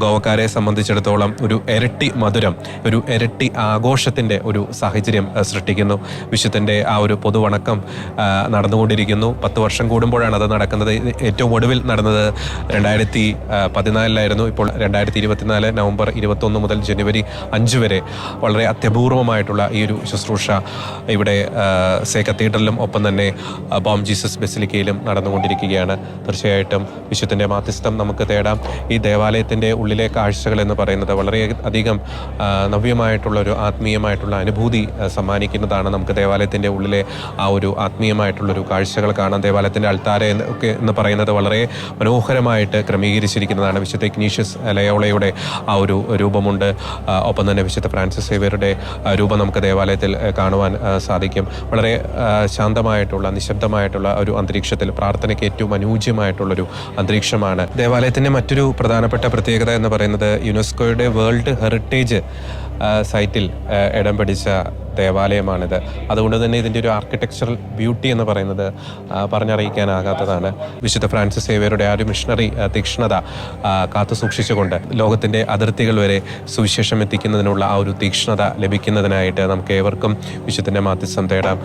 ഗോവക്കാരെ സംബന്ധിച്ചിടത്തോളം ഒരു ഇരട്ടി മധുരം, ഒരു ഇരട്ടി ആഘോഷത്തിൻ്റെ ഒരു സാഹചര്യം സൃഷ്ടിക്കുന്നു. വിശുദ്ധൻ്റെ ആ ഒരു പൊതുവണക്കം നടന്നുകൊണ്ടിരിക്കുന്നു. 10 വർഷം കൂടുമ്പോഴാണ് അത് നടക്കുന്നത്. ഏറ്റവും ഒടുവിൽ നടന്നത് 2014 ഇപ്പോൾ 2024 നവംബർ 21 മുതൽ ജനുവരി 5 വരെ വളരെ അത്യപൂർവമായിട്ടുള്ള ഈ ഒരു ശുശ്രൂഷ ഇവിടെ സേ കത്തീഡ്രലിലും ഒപ്പം തന്നെ ബോം ജീസസ് ബെസിലിക്കയിലും നടന്നുകൊണ്ടിരിക്കുകയാണ്. തീർച്ചയായിട്ടും വിശുദ്ധൻ്റെ മാധ്യസ്ഥം നമുക്ക് തേടാം. ഈ ദേവാലയത്തിൻ്റെ ഉള്ളിലെ കാഴ്ചകൾ എന്ന് പറയുന്നത് വളരെ അധികം നവ്യമായിട്ടുള്ളൊരു ആത്മീയമായിട്ടുള്ള അനുഭൂതി സമ്മാനിക്കുന്നതാണ്. നമുക്ക് ദേവാലയത്തിൻ്റെ ഉള്ളിലെ ആ ഒരു ആത്മീയമായിട്ടുള്ളൊരു കാഴ്ചകൾ കാണാം. ദേവാലയത്തിൻ്റെ അൾത്താര എന്ന് പറയുന്നത് വളരെ മനോഹരമായിട്ട് ക്രമീകരിച്ചിരിക്കുന്നതാണ്. വിശുദ്ധ ഇഗ്നീഷ്യസ് ലയോളയുടെ ആ ഒരു രൂപമുണ്ട്. ഒപ്പം തന്നെ വിശുദ്ധ ഫ്രാൻസിസ് സേവ്യറുടെ രൂപം നമുക്ക് ദേവാലയത്തിൽ കാണുവാൻ സാധിക്കും. വളരെ ശാന്തമായിട്ടുള്ള നിശബ്ദമായിട്ടുള്ള ഒരു അന്തരീക്ഷത്തിൽ പ്രാർത്ഥനയ്ക്ക് ഏറ്റവും അനുയോജ്യമായിട്ടുള്ളൊരു അന്തരീക്ഷമാണ്. ദേവാലയത്തിൻ്റെ മറ്റൊരു പ്രധാനപ്പെട്ട പ്രത്യേകത എന്ന് പറയുന്നത് യുനെസ്കോയുടെ വേൾഡ് ഹെറിറ്റേജ് സൈറ്റിൽ ഇടം പിടിച്ച ദേവാലയമാണിത്. അതുകൊണ്ട് തന്നെ ഇതിൻ്റെ ഒരു ആർക്കിടെക്ചറൽ ബ്യൂട്ടി എന്ന് പറയുന്നത് പറഞ്ഞറിയിക്കാനാകാത്തതാണ്. വിശുദ്ധ ഫ്രാൻസിസ് സേവ്യറുടെ ആ ഒരു മിഷണറി തീക്ഷ്ണത കാത്തു സൂക്ഷിച്ചുകൊണ്ട് ലോകത്തിൻ്റെ അതിർത്തികൾ വരെ സുവിശേഷം എത്തിക്കുന്നതിനുള്ള ആ ഒരു തീക്ഷ്ണത ലഭിക്കുന്നതിനായിട്ട് നമുക്ക് ഏവർക്കും വിശുദ്ധൻ്റെ മാധ്യസ്ഥം തേടാം.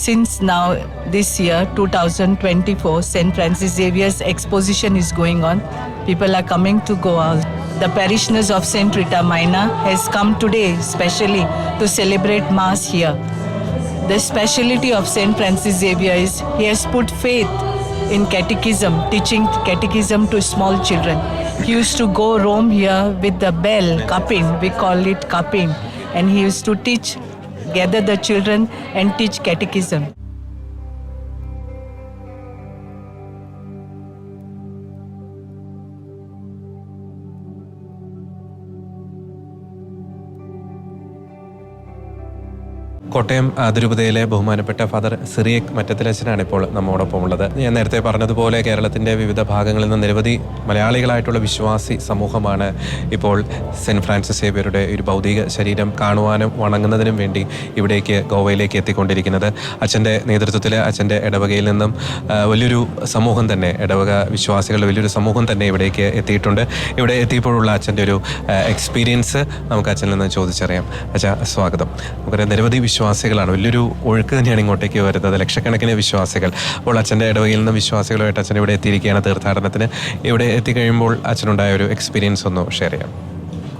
Since now, this year, 2024, St. Francis Xavier's exposition is going on. People are coming to Goa. The parishioners of St. Rita Minor has come today specially to celebrate Mass here. The speciality of St. Francis Xavier is he has put faith in catechism, teaching catechism to small children. He used to go roam here with the bell, kapin, we call it kapin, and he used to gather the children and teach catechism. Kottayam അതിരൂപതയിലെ ബഹുമാനപ്പെട്ട father Cyriac മറ്റത്തിലച്ചനാണ് ഇപ്പോൾ നമ്മോടൊപ്പം ഉള്ളത്. ഞാൻ നേരത്തെ പറഞ്ഞതുപോലെ കേരളത്തിൻ്റെ വിവിധ ഭാഗങ്ങളിൽ നിന്ന് നിരവധി മലയാളികളായിട്ടുള്ള വിശ്വാസി സമൂഹമാണ് ഇപ്പോൾ സെൻറ്റ് ഫ്രാൻസിസ് സേവ്യറുടെ ഒരു ഭൗതിക ശരീരം കാണുവാനും വണങ്ങുന്നതിനും വേണ്ടി ഇവിടേക്ക് ഗോവയിലേക്ക് എത്തിക്കൊണ്ടിരിക്കുന്നത്. അച്ഛൻ്റെ നേതൃത്വത്തിൽ അച്ഛൻ്റെ ഇടവകയിൽ നിന്നും വലിയൊരു സമൂഹം തന്നെ, ഇടവക വിശ്വാസികളുടെ വലിയൊരു സമൂഹം തന്നെ ഇവിടേക്ക് എത്തിയിട്ടുണ്ട്. ഇവിടെ എത്തിയപ്പോഴുള്ള അച്ഛൻ്റെ ഒരു എക്സ്പീരിയൻസ് നമുക്ക് അച്ഛനിൽ നിന്ന് ചോദിച്ചറിയാം. അച്ഛാ, സ്വാഗതം. നമുക്കറിയാം നിരവധി വിശ്വാസികളാണ്, വലിയൊരു ഒഴുക്ക് തന്നെയാണ് ഇങ്ങോട്ടേക്ക് വരുന്നത്, ലക്ഷക്കണക്കിന് വിശ്വാസികൾ. അപ്പോൾ അച്ഛൻ്റെ ഇടവകയിൽ നിന്ന് വിശ്വാസികളുമായിട്ട് അച്ഛൻ ഇവിടെ എത്തിയിരിക്കുകയാണ് തീർത്ഥാടനത്തിന്. ഇവിടെ എത്തിക്കഴിയുമ്പോൾ അച്ഛനുണ്ടായ ഒരു എക്സ്പീരിയൻസ് ഒന്ന് ഷെയർ ചെയ്യാം.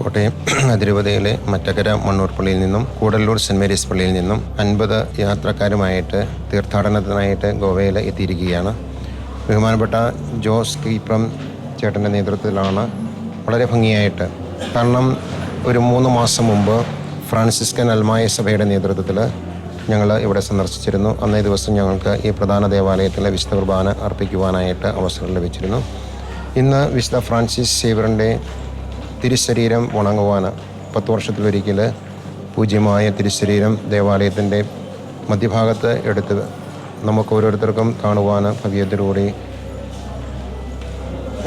കോട്ടയം അതിരൂപതയിലെ മറ്റക്കര മണ്ണൂർ പള്ളിയിൽ നിന്നും കൂടല്ലൂർ സെൻറ്റ് മേരീസ് പള്ളിയിൽ നിന്നും 50 യാത്രക്കാരുമായിട്ട് തീർത്ഥാടനത്തിനായിട്ട് ഗോവയിൽ എത്തിയിരിക്കുകയാണ്. ബഹുമാനപ്പെട്ട ജോസ് കീപ്രം ചേട്ടൻ്റെ നേതൃത്വത്തിലാണ് വളരെ ഭംഗിയായിട്ട്. കാരണം ഒരു 3 മാസം മുമ്പ് ഫ്രാൻസിസ്കൻ അൽമായ സഭയുടെ നേതൃത്വത്തിൽ ഞങ്ങൾ ഇവിടെ സന്ദർശിച്ചിരുന്നു. അന്നേ ദിവസം ഞങ്ങൾക്ക് ഈ പ്രധാന ദേവാലയത്തിലെ വിശുദ്ധ കുർബാന അർപ്പിക്കുവാനായിട്ട് അവസരം ലഭിച്ചിരുന്നു. ഇന്ന് വിശുദ്ധ ഫ്രാൻസിസ് സേവ്യറിൻ്റെ തിരുശരീരം വണങ്ങുവാൻ 10 വർഷത്തിലൊരിക്കൽ പൂജ്യമായ തിരുശരീരം ദേവാലയത്തിൻ്റെ മധ്യഭാഗത്ത് എടുത്ത് നമുക്ക് ഓരോരുത്തർക്കും കാണുവാൻ ഭവ്യതയോടുകൂടി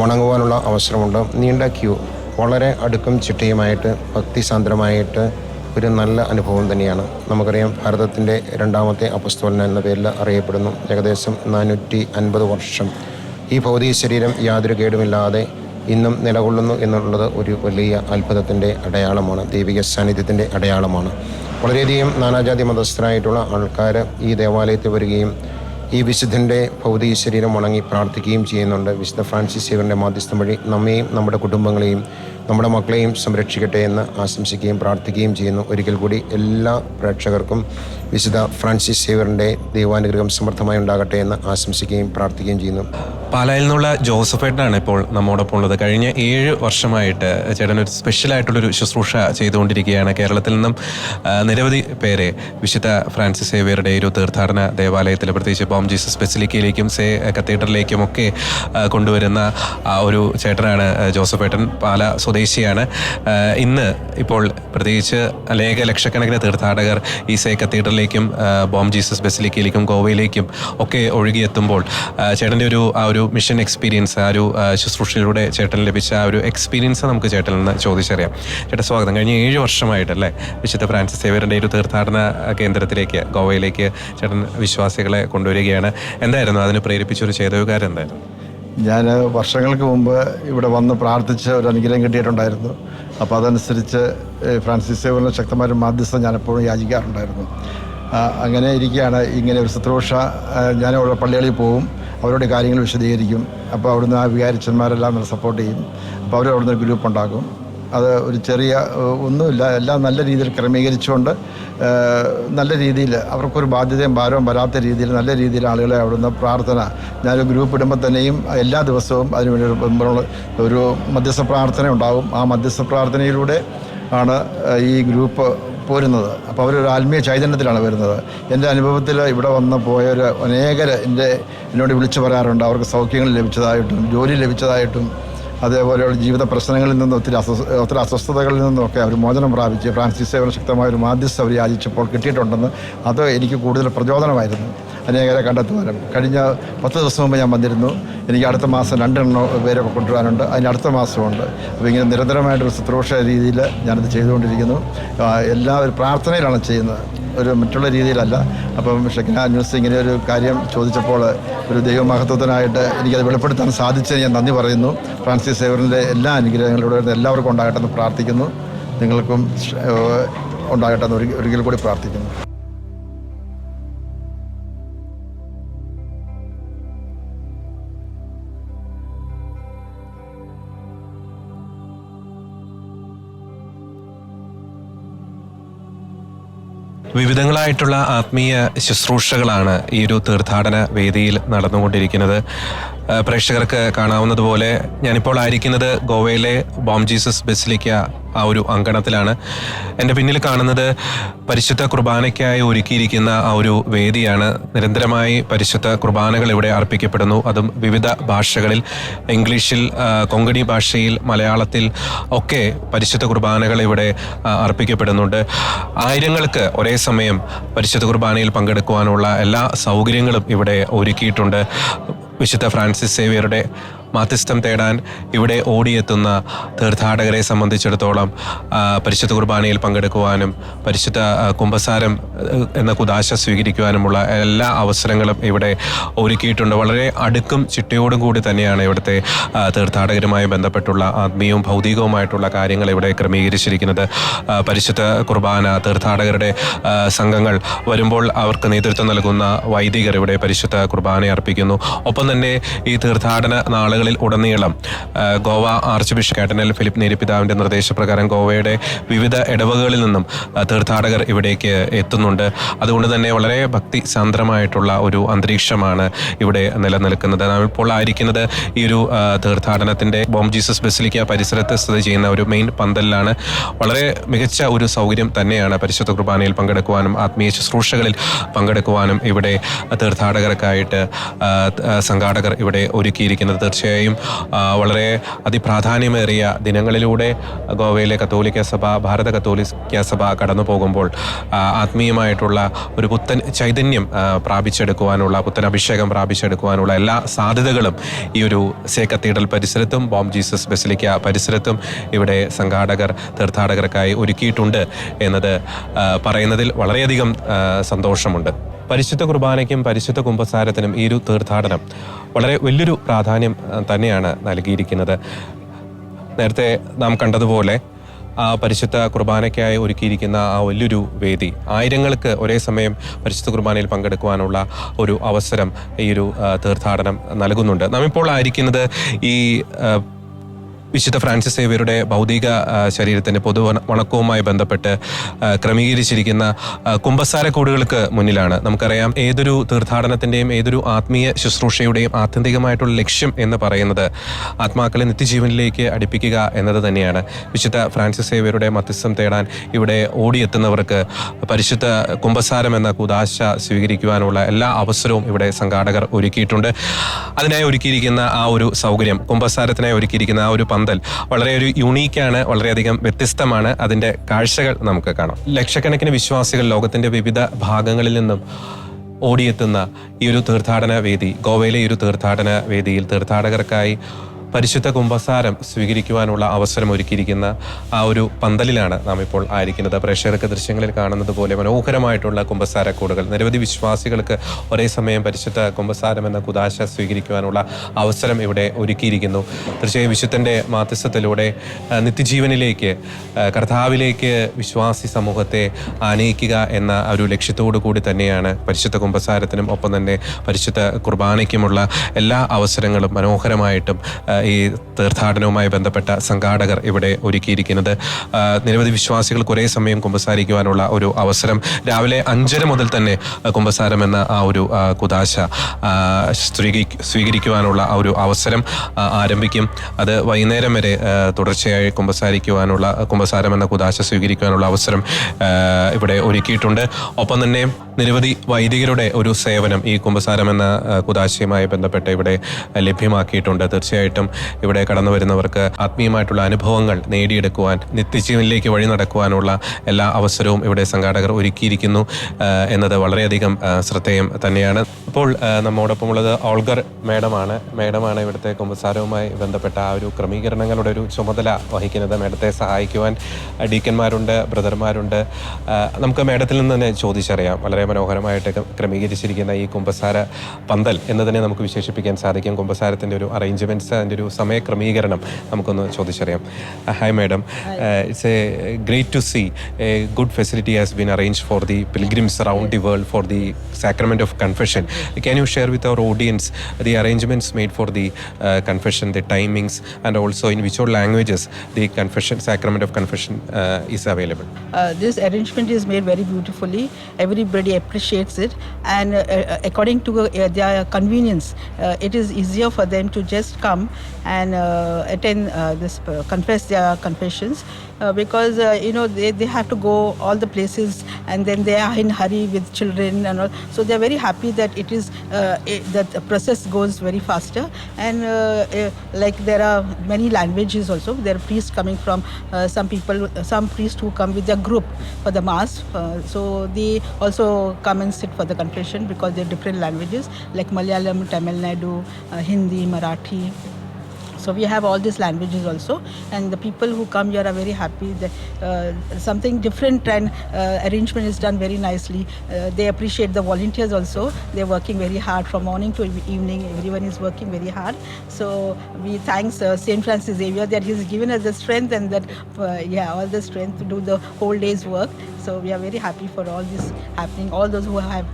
വണങ്ങുവാനുള്ള അവസരമുണ്ട്. നീണ്ട ക്യൂ, വളരെ അടുക്കും ചിട്ടയുമായിട്ട് ഭക്തിസാന്ദ്രമായിട്ട് ഒരു നല്ല അനുഭവം തന്നെയാണ്. നമുക്കറിയാം ഭാരതത്തിൻ്റെ 2ാമത്തെ അപ്പസ്തോലൻ എന്ന പേരിൽ അറിയപ്പെടുന്നു. ഏകദേശം 450 വർഷം ഈ ഭൗതിക ശരീരം യാതൊരു കേടുമില്ലാതെ ഇന്നും നിലകൊള്ളുന്നു എന്നുള്ളത് ഒരു വലിയ അത്ഭുതത്തിൻ്റെ അടയാളമാണ്, ദൈവിക സാന്നിധ്യത്തിൻ്റെ അടയാളമാണ്. വളരെയധികം നാനാജാതി മതസ്ഥരായിട്ടുള്ള ആൾക്കാർ ഈ ദേവാലയത്തിൽ വരികയും ഈ വിശുദ്ധൻ്റെ ഭൗതിക ശരീരം വണങ്ങി പ്രാർത്ഥിക്കുകയും ചെയ്യുന്നുണ്ട്. വിശുദ്ധ ഫ്രാൻസിസ് സേവ്യറിൻ്റെ മാധ്യസ്ഥം വഴി നമ്മെയും നമ്മുടെ കുടുംബങ്ങളെയും നമ്മുടെ മക്കളെയും സംരക്ഷിക്കട്ടെ എന്ന് ആശംസിക്കുകയും പ്രാർത്ഥിക്കുകയും ചെയ്യുന്നു. ഒരിക്കൽ കൂടി എല്ലാ പ്രേക്ഷകർക്കും വിശുദ്ധ ഫ്രാൻസിസ് സേവ്യറിൻ്റെ ദൈവാനുഗ്രഹം സമൃദ്ധമായി ഉണ്ടാകട്ടെ എന്ന് ആശംസിക്കുകയും പ്രാർത്ഥിക്കുകയും ചെയ്യുന്നു. പാലായിൽ നിന്നുള്ള ജോസഫേട്ടനാണ് ഇപ്പോൾ നമ്മോടൊപ്പം ഉള്ളത്. കഴിഞ്ഞ 7 വർഷമായിട്ട് ചേട്ടൻ ഒരു സ്പെഷ്യലായിട്ടുള്ളൊരു ശുശ്രൂഷ ചെയ്തുകൊണ്ടിരിക്കുകയാണ്. കേരളത്തിൽ നിന്നും നിരവധി പേരെ വിശുദ്ധ ഫ്രാൻസിസ് സേവ്യറുടെ ഒരു തീർത്ഥാടന ദേവാലയത്തിൽ, പ്രത്യേകിച്ച് ബോം ജീസസ് ബെസിലിക്കയിലേക്കും സേ കത്തീഡ്രലിലേക്കും ഒക്കെ കൊണ്ടുവരുന്ന ഒരു ചേട്ടനാണ് ജോസഫേട്ടൻ. പാല സ്വദേശിയാണ്. ഇന്ന് ഇപ്പോൾ പ്രത്യേകിച്ച് ലക്ഷക്കണക്കിന് തീർത്ഥാടകർ ഈസൈ കത്തീഡ്രലിലേക്കും ബോം ജീസസ് ബസിലിക്കയിലേക്കും ഗോവയിലേക്കും ഒക്കെ ഒഴുകിയെത്തുമ്പോൾ ചേട്ടൻ്റെ ആ ഒരു മിഷൻ എക്സ്പീരിയൻസ്, ആ ഒരു ശുശ്രൂഷയിലൂടെ ചേട്ടന് ലഭിച്ച ആ ഒരു എക്സ്പീരിയൻസ് നമുക്ക് ചേട്ടനിൽ നിന്ന് ചോദിച്ചറിയാം. ചേട്ടാ സ്വാഗതം. കഴിഞ്ഞ 7 വർഷമായിട്ടല്ലേ വിശുദ്ധ ഫ്രാൻസിസ് സേവ്യറിൻ്റെ ഒരു തീർത്ഥാടന കേന്ദ്രത്തിലേക്ക് ഗോവയിലേക്ക് ചേട്ടൻ വിശ്വാസികളെ കൊണ്ടുവരികയാണ്. എന്തായിരുന്നു അതിന് പ്രേരിപ്പിച്ചൊരു ചേതവുകാരൻ എന്തായിരുന്നു? ഞാൻ വർഷങ്ങൾക്ക് മുമ്പ് ഇവിടെ വന്ന് പ്രാർത്ഥിച്ച് ഒരു അനുഗ്രഹം കിട്ടിയിട്ടുണ്ടായിരുന്നു. അപ്പോൾ അതനുസരിച്ച് ഫ്രാൻസിസ് സേവ്യറിൻ്റെ ശക്തമായ ഒരു മാധ്യസ്ഥം ഞാൻ എപ്പോഴും യാചിക്കാറുണ്ടായിരുന്നു. അങ്ങനെ ഇരിക്കുകയാണ് ഇങ്ങനെ ഒരു ശുശ്രൂഷ. ഞാൻ അവിടെ പള്ളികളിൽ പോവും, അവരോട് കാര്യങ്ങൾ വിശദീകരിക്കും. അപ്പോൾ അവിടുന്ന് ആ വികാരിച്ചന്മാരെല്ലാം എന്നെ സപ്പോർട്ട് ചെയ്യും. അപ്പോൾ അവർ അവിടുന്ന് ഒരു ഗ്രൂപ്പ് ഉണ്ടാക്കും. അത് ഒരു ചെറിയ ഒന്നുമില്ല, എല്ലാം നല്ല രീതിയിൽ ക്രമീകരിച്ചുകൊണ്ട് നല്ല രീതിയിൽ അവർക്കൊരു ബാധ്യതയും ഭാരവും വരാത്ത രീതിയിൽ നല്ല രീതിയിൽ ആളുകളെ അവിടുന്ന് പ്രാർത്ഥന, ഞാനൊരു ഗ്രൂപ്പ് ഇടുമ്പോൾ തന്നെയും എല്ലാ ദിവസവും അതിനുവേണ്ടി ഒരു മധ്യസ്ഥ പ്രാർത്ഥന ഉണ്ടാകും. ആ മധ്യസ്ഥ പ്രാർത്ഥനയിലൂടെ ആണ് ഈ ഗ്രൂപ്പ് പോരുന്നത്. അപ്പോൾ അവരൊരു ആത്മീയ ചൈതന്യത്തിലാണ് വരുന്നത്. എൻ്റെ അനുഭവത്തിൽ ഇവിടെ വന്ന് പോയവർ അനേകർ എന്നോട് വിളിച്ചു പറയാറുണ്ട്. അവർക്ക് സൗഖ്യങ്ങൾ ലഭിച്ചതായിട്ടും ജോലി ലഭിച്ചതായിട്ടും അതേപോലെയുള്ള ജീവിത പ്രശ്നങ്ങളിൽ നിന്നും ഒത്തിരി അസ്വസ്ഥതകളിൽ നിന്നുമൊക്കെ അവർ മോചനം പ്രാപിച്ച് ഫ്രാൻസിസ് സേവ്യർ ശക്തമായൊരു മാധ്യസ്ഥ അവർ യാചിച്ചപ്പോൾ കിട്ടിയിട്ടുണ്ടെന്ന് അത് എനിക്ക് കൂടുതൽ പ്രചോദനമായിരുന്നു അനേകരെ കണ്ടെത്തുവാനും. കഴിഞ്ഞ 10 ദിവസം മുമ്പ് ഞാൻ വന്നിരുന്നു. എനിക്ക് അടുത്ത മാസം 2 പേരൊക്കെ കൊണ്ടുവരാനുണ്ട്. അതിന് അടുത്ത മാസമുണ്ട്. അപ്പോൾ ഇങ്ങനെ നിരന്തരമായിട്ടൊരു ശുശ്രൂഷ രീതിയിൽ ഞാനത് ചെയ്തുകൊണ്ടിരിക്കുന്നു. എല്ലാവരും പ്രാർത്ഥനയിലാണ് ചെയ്യുന്നത്, ഒരു മറ്റുള്ള രീതിയിലല്ല. അപ്പം ഷെക്കിന ന്യൂസ് ഇങ്ങനെ ഒരു കാര്യം ചോദിച്ചപ്പോൾ ഒരു ദൈവമഹത്വത്തിനായിട്ട് എനിക്കത് വെളിപ്പെടുത്താൻ സാധിച്ചത് ഞാൻ നന്ദി പറയുന്നു. ഫ്രാൻസിസ് സേവ്യറിൻ്റെ എല്ലാ അനുഗ്രഹങ്ങളും ഇവിടെ വരുന്ന എല്ലാവർക്കും ഉണ്ടാകട്ടെ എന്ന് പ്രാർത്ഥിക്കുന്നു. നിങ്ങൾക്കും ഉണ്ടാകട്ടെ എന്ന് ഒരിക്കൽ കൂടി പ്രാർത്ഥിക്കുന്നു. വിവിധങ്ങളായിട്ടുള്ള ആത്മീയ ശുശ്രൂഷകളാണ് ഈ ഒരു തീർത്ഥാടന വേദിയിൽ നടന്നുകൊണ്ടിരിക്കുന്നത്. പ്രേക്ഷകർക്ക് കാണാവുന്നതുപോലെ ഞാനിപ്പോൾ ആയിരിക്കുന്നത് ഗോവയിലെ ബോം ജീസസ് ബസിലിക്ക ആ ഒരു അങ്കണത്തിലാണ്. എൻ്റെ പിന്നിൽ കാണുന്നത് പരിശുദ്ധ കുർബാനയ്ക്കായി ഒരുക്കിയിരിക്കുന്ന ആ ഒരു വേദിയാണ്. നിരന്തരമായി പരിശുദ്ധ കുർബാനകൾ ഇവിടെ അർപ്പിക്കപ്പെടുന്നു. അതും വിവിധ ഭാഷകളിൽ, ഇംഗ്ലീഷിൽ, കൊങ്കണി ഭാഷയിൽ, മലയാളത്തിൽ ഒക്കെ പരിശുദ്ധ കുർബാനകൾ ഇവിടെ അർപ്പിക്കപ്പെടുന്നുണ്ട്. ആയിരങ്ങൾക്ക് ഒരേ സമയം പരിശുദ്ധ കുർബാനയിൽ പങ്കെടുക്കുവാനുള്ള എല്ലാ സൗകര്യങ്ങളും ഇവിടെ ഒരുക്കിയിട്ടുണ്ട്. വിശുദ്ധ ഫ്രാൻസിസ് സേവ്യറുടെ മാധ്യസ്ഥം തേടാൻ ഇവിടെ ഓടിയെത്തുന്ന തീർത്ഥാടകരെ സംബന്ധിച്ചിടത്തോളം പരിശുദ്ധ കുർബാനയിൽ പങ്കെടുക്കുവാനും പരിശുദ്ധ കുമ്പസാരം എന്ന കുദാശ സ്വീകരിക്കുവാനുമുള്ള എല്ലാ അവസരങ്ങളും ഇവിടെ ഒരുക്കിയിട്ടുണ്ട്. വളരെ അടുക്കും ചിട്ടയോടും കൂടി തന്നെയാണ് ഇവിടുത്തെ തീർത്ഥാടകരുമായി ബന്ധപ്പെട്ടുള്ള ആത്മീയവും ഭൗതികവുമായിട്ടുള്ള കാര്യങ്ങൾ ഇവിടെ ക്രമീകരിച്ചിരിക്കുന്നത്. പരിശുദ്ധ കുർബാന, തീർത്ഥാടകരുടെ സംഘങ്ങൾ വരുമ്പോൾ അവർക്ക് നേതൃത്വം നൽകുന്ന വൈദികർ ഇവിടെ പരിശുദ്ധ കുർബാന അർപ്പിക്കുന്നു. ഒപ്പം തന്നെ ഈ തീർത്ഥാടന നാളുകളിൽ ഉടനീളം Goa archbishop cardinal Filipe നേരിപിതാവിൻ്റെ നിർദ്ദേശപ്രകാരം ഗോവയുടെ വിവിധ ഇടവകകളിൽ നിന്നും തീർത്ഥാടകർ ഇവിടേക്ക് എത്തുന്നുണ്ട്. അതുകൊണ്ട് തന്നെ വളരെ ഭക്തി സാന്ദ്രമായിട്ടുള്ള ഒരു അന്തരീക്ഷമാണ് ഇവിടെ നിലനിൽക്കുന്നത്. നാം ഇപ്പോൾ ആയിരിക്കുന്നത് ഈ ഒരു തീർത്ഥാടനത്തിൻ്റെ ബോം ജീസസ് ബസിലിക്ക പരിസരത്ത് സ്ഥിതി ചെയ്യുന്ന ഒരു മെയിൻ പന്തലിലാണ്. വളരെ മികച്ച ഒരു സൗകര്യം തന്നെയാണ് പരിശുദ്ധ കുർബാനയിൽ പങ്കെടുക്കുവാനും ആത്മീയ ശുശ്രൂഷകളിൽ പങ്കെടുക്കുവാനും ഇവിടെ തീർത്ഥാടകർക്കായിട്ട് സംഘാടകർ ഇവിടെ ഒരുക്കിയിരിക്കുന്നത്. തീർച്ചയായും വളരെ അതിപ്രാധാന്യമേറിയ ദിനങ്ങളിലൂടെ ഗോവയിലെ കത്തോലിക്ക സഭ, ഭാരത കത്തോലിക്ക സഭ കടന്നു പോകുമ്പോൾ ആത്മീയമായിട്ടുള്ള ഒരു പുത്തൻ ചൈതന്യം പ്രാപിച്ചെടുക്കുവാനുള്ള, പുത്തൻ അഭിഷേകം പ്രാപിച്ചെടുക്കുവാനുള്ള എല്ലാ സാധ്യതകളും ഈ ഒരു സേ കത്തീഡ്രൽ പരിസരത്തും ബോം ജീസസ് ബസിലിക്ക പരിസരത്തും ഇവിടെ സംഘാടകർ തീർത്ഥാടകർക്കായി ഒരുക്കിയിട്ടുണ്ട് എന്നത് പറയുന്നതിൽ വളരെയധികം സന്തോഷമുണ്ട്. പരിശുദ്ധ കുർബാനയ്ക്കും പരിശുദ്ധ കുമ്പസാരത്തിനും ഈ ഒരു തീർത്ഥാടനം വളരെ വലിയൊരു പ്രാധാന്യം തന്നെയാണ് നൽകിയിരിക്കുന്നത്. നേരത്തെ നാം കണ്ടതുപോലെ ആ പരിശുദ്ധ കുർബാനയ്ക്കായി ഒരുക്കിയിരിക്കുന്ന ആ വലിയൊരു വേദി, ആയിരങ്ങൾക്ക് ഒരേ സമയം പരിശുദ്ധ കുർബാനയിൽ പങ്കെടുക്കുവാനുള്ള ഒരു അവസരം ഈ ഒരു തീർത്ഥാടനം നൽകുന്നുണ്ട്. നാം ഇപ്പോൾ ആയിരിക്കുന്നത് ഈ വിശുദ്ധ ഫ്രാൻസിസ് സേവ്യറുടെ ഭൗതിക ശരീരത്തിൻ്റെ പൊതുവണക്കവുമായി ബന്ധപ്പെട്ട് ക്രമീകരിച്ചിരിക്കുന്ന കുമ്പസാരക്കൂടുകൾക്ക് മുന്നിലാണ്. നമുക്കറിയാം, ഏതൊരു തീർത്ഥാടനത്തിൻ്റെയും ഏതൊരു ആത്മീയ ശുശ്രൂഷയുടെയും ആത്യന്തികമായിട്ടുള്ള ലക്ഷ്യം എന്ന് പറയുന്നത് ആത്മാക്കളെ നിത്യജീവനിലേക്ക് അടുപ്പിക്കുക എന്നത് തന്നെയാണ്. വിശുദ്ധ ഫ്രാൻസിസ് സേവ്യറുടെ മധ്യസ്ഥം തേടാൻ ഇവിടെ ഓടിയെത്തുന്നവർക്ക് പരിശുദ്ധ കുമ്പസാരം എന്ന കുദാശ സ്വീകരിക്കുവാനുള്ള എല്ലാ അവസരവും ഇവിടെ സംഘാടകർ ഒരുക്കിയിട്ടുണ്ട്. അതിനായി ഒരുക്കിയിരിക്കുന്ന ആ ഒരു സൗകര്യം, കുമ്പസാരത്തിനായി ഒരുക്കിയിരിക്കുന്ന ആ ഒരു പന്തൽ വളരെ ഒരു യുണീക്കാണ്, വളരെയധികം വ്യത്യസ്തമാണ്. അതിൻ്റെ കാഴ്ചകൾ നമുക്ക് കാണാം. ലക്ഷക്കണക്കിന് വിശ്വാസികൾ ലോകത്തിൻ്റെ വിവിധ ഭാഗങ്ങളിൽ നിന്നും ഓടിയെത്തുന്ന ഈ ഒരു തീർത്ഥാടന വേദി, ഗോവയിലെ ഈ ഒരു തീർത്ഥാടന വേദിയിൽ തീർത്ഥാടകർക്കായി പരിശുദ്ധ കുമ്പസാരം സ്വീകരിക്കുവാനുള്ള അവസരം ഒരുക്കിയിരിക്കുന്ന ആ ഒരു പന്തലിലാണ് നാം ഇപ്പോൾ ആയിരിക്കുന്നത്. പ്രേക്ഷകർക്ക് ദൃശ്യങ്ങളിൽ കാണുന്നത് പോലെ മനോഹരമായിട്ടുള്ള കുമ്പസാരക്കൂടുകൾ, നിരവധി വിശ്വാസികൾക്ക് ഒരേ സമയം പരിശുദ്ധ കുമ്പസാരം എന്ന കുദാശ സ്വീകരിക്കുവാനുള്ള അവസരം ഇവിടെ ഒരുക്കിയിരിക്കുന്നു. തീർച്ചയായും വിശുദ്ധൻ്റെ മാധ്യസ്ഥത്തിലൂടെ നിത്യജീവനിലേക്ക്, കർത്താവിലേക്ക് വിശ്വാസി സമൂഹത്തെ ആനയിക്കുക എന്ന ഒരു ലക്ഷ്യത്തോടു കൂടി തന്നെയാണ് പരിശുദ്ധ കുമ്പസാരത്തിനും ഒപ്പം തന്നെ പരിശുദ്ധ കുർബാനയ്ക്കുമുള്ള എല്ലാ അവസരങ്ങളും മനോഹരമായിട്ടും ഈ തീർത്ഥാടനവുമായി ബന്ധപ്പെട്ട സംഘാടകർ ഇവിടെ ഒരുക്കിയിരിക്കുന്നത്. നിരവധി വിശ്വാസികൾക്ക് ഒരേ സമയം കുമ്പസാരിക്കുവാനുള്ള ഒരു അവസരം രാവിലെ 5:30 മുതൽ തന്നെ കുമ്പസാരം എന്ന ആ ഒരു കുദാശ സ്വീകരിക്കുവാനുള്ള ആ ഒരു അവസരം ആരംഭിക്കും. അത് വൈകുന്നേരം വരെ തുടർച്ചയായി കുമ്പസാരം എന്ന കുദാശ സ്വീകരിക്കുവാനുള്ള അവസരം ഇവിടെ ഒരുക്കിയിട്ടുണ്ട്. ഒപ്പം തന്നെ നിരവധി വൈദികരുടെ ഒരു സേവനം ഈ കുമ്പസാരം എന്ന കുദാശയുമായി ബന്ധപ്പെട്ട് ഇവിടെ ലഭ്യമാക്കിയിട്ടുണ്ട്. തീർച്ചയായിട്ടും ഇവിടെ കടന്നു വരുന്നവർക്ക് ആത്മീയമായിട്ടുള്ള അനുഭവങ്ങൾ നേടിയെടുക്കുവാൻ, നിത്യജീവനിലേക്ക് വഴി നടക്കുവാനുള്ള എല്ലാ അവസരവും ഇവിടെ സംഘാടകർ ഒരുക്കിയിരിക്കുന്നു എന്നത് വളരെയധികം ശ്രദ്ധേയം തന്നെയാണ്. ഇപ്പോൾ നമ്മോടൊപ്പമുള്ളത് ഓൾഗർ മേഡമാണ് ഇവിടുത്തെ കുമ്പസാരവുമായി ബന്ധപ്പെട്ട ആ ഒരു ക്രമീകരണങ്ങളുടെ ഒരു ചുമതല വഹിക്കുന്നത്. മേഡത്തെ സഹായിക്കുവാൻ ഡീക്കന്മാരുണ്ട്, ബ്രദർമാരുണ്ട്. നമുക്ക് മേഡത്തിൽ നിന്ന് തന്നെ ചോദിച്ചറിയാം, വളരെ മനോഹരമായിട്ട് ക്രമീകരിച്ചിരിക്കുന്ന ഈ കുമ്പസാര പന്തൽ എന്ന് തന്നെ നമുക്ക് വിശേഷിപ്പിക്കാൻ സാധിക്കും. കുമ്പസാരത്തിൻ്റെ ഒരു അറേഞ്ച്മെൻറ്റ്സ്, അതിൻ്റെ ഒരു സമയക്രമീകരണം നമുക്കൊന്ന് ചോദിച്ചറിയാം. Hi madam, it's a great to see a good facility has been arranged for the pilgrims around the world for the sacrament of confession. Can you share with our audience the arrangements made for the confession, the timings, and also in which all languages the sacrament of confession is available? This arrangement is made very beautifully. Everybody appreciates it, and according to their convenience, it is easier for them to just come and attend confess their confessions. Because they have to go all the places, and then they are in hurry with children and all. So they are very happy that it is that the process goes very faster. And like there are many languages also. There are priests coming from some priests who come with their group for the mass. So they also come and sit for the confession because they are different languages like Malayalam, Tamil Nadu, Hindi, Marathi. So we have all these languages also, and the people who come here are very happy that something different and arrangement is done very nicely. They appreciate the volunteers also. They're working very hard from morning to evening. Everyone is working very hard. So we thanks St. Francis Xavier that he's given us the strength and that all the strength to do the whole day's work. So we are very happy for all this happening. All those who have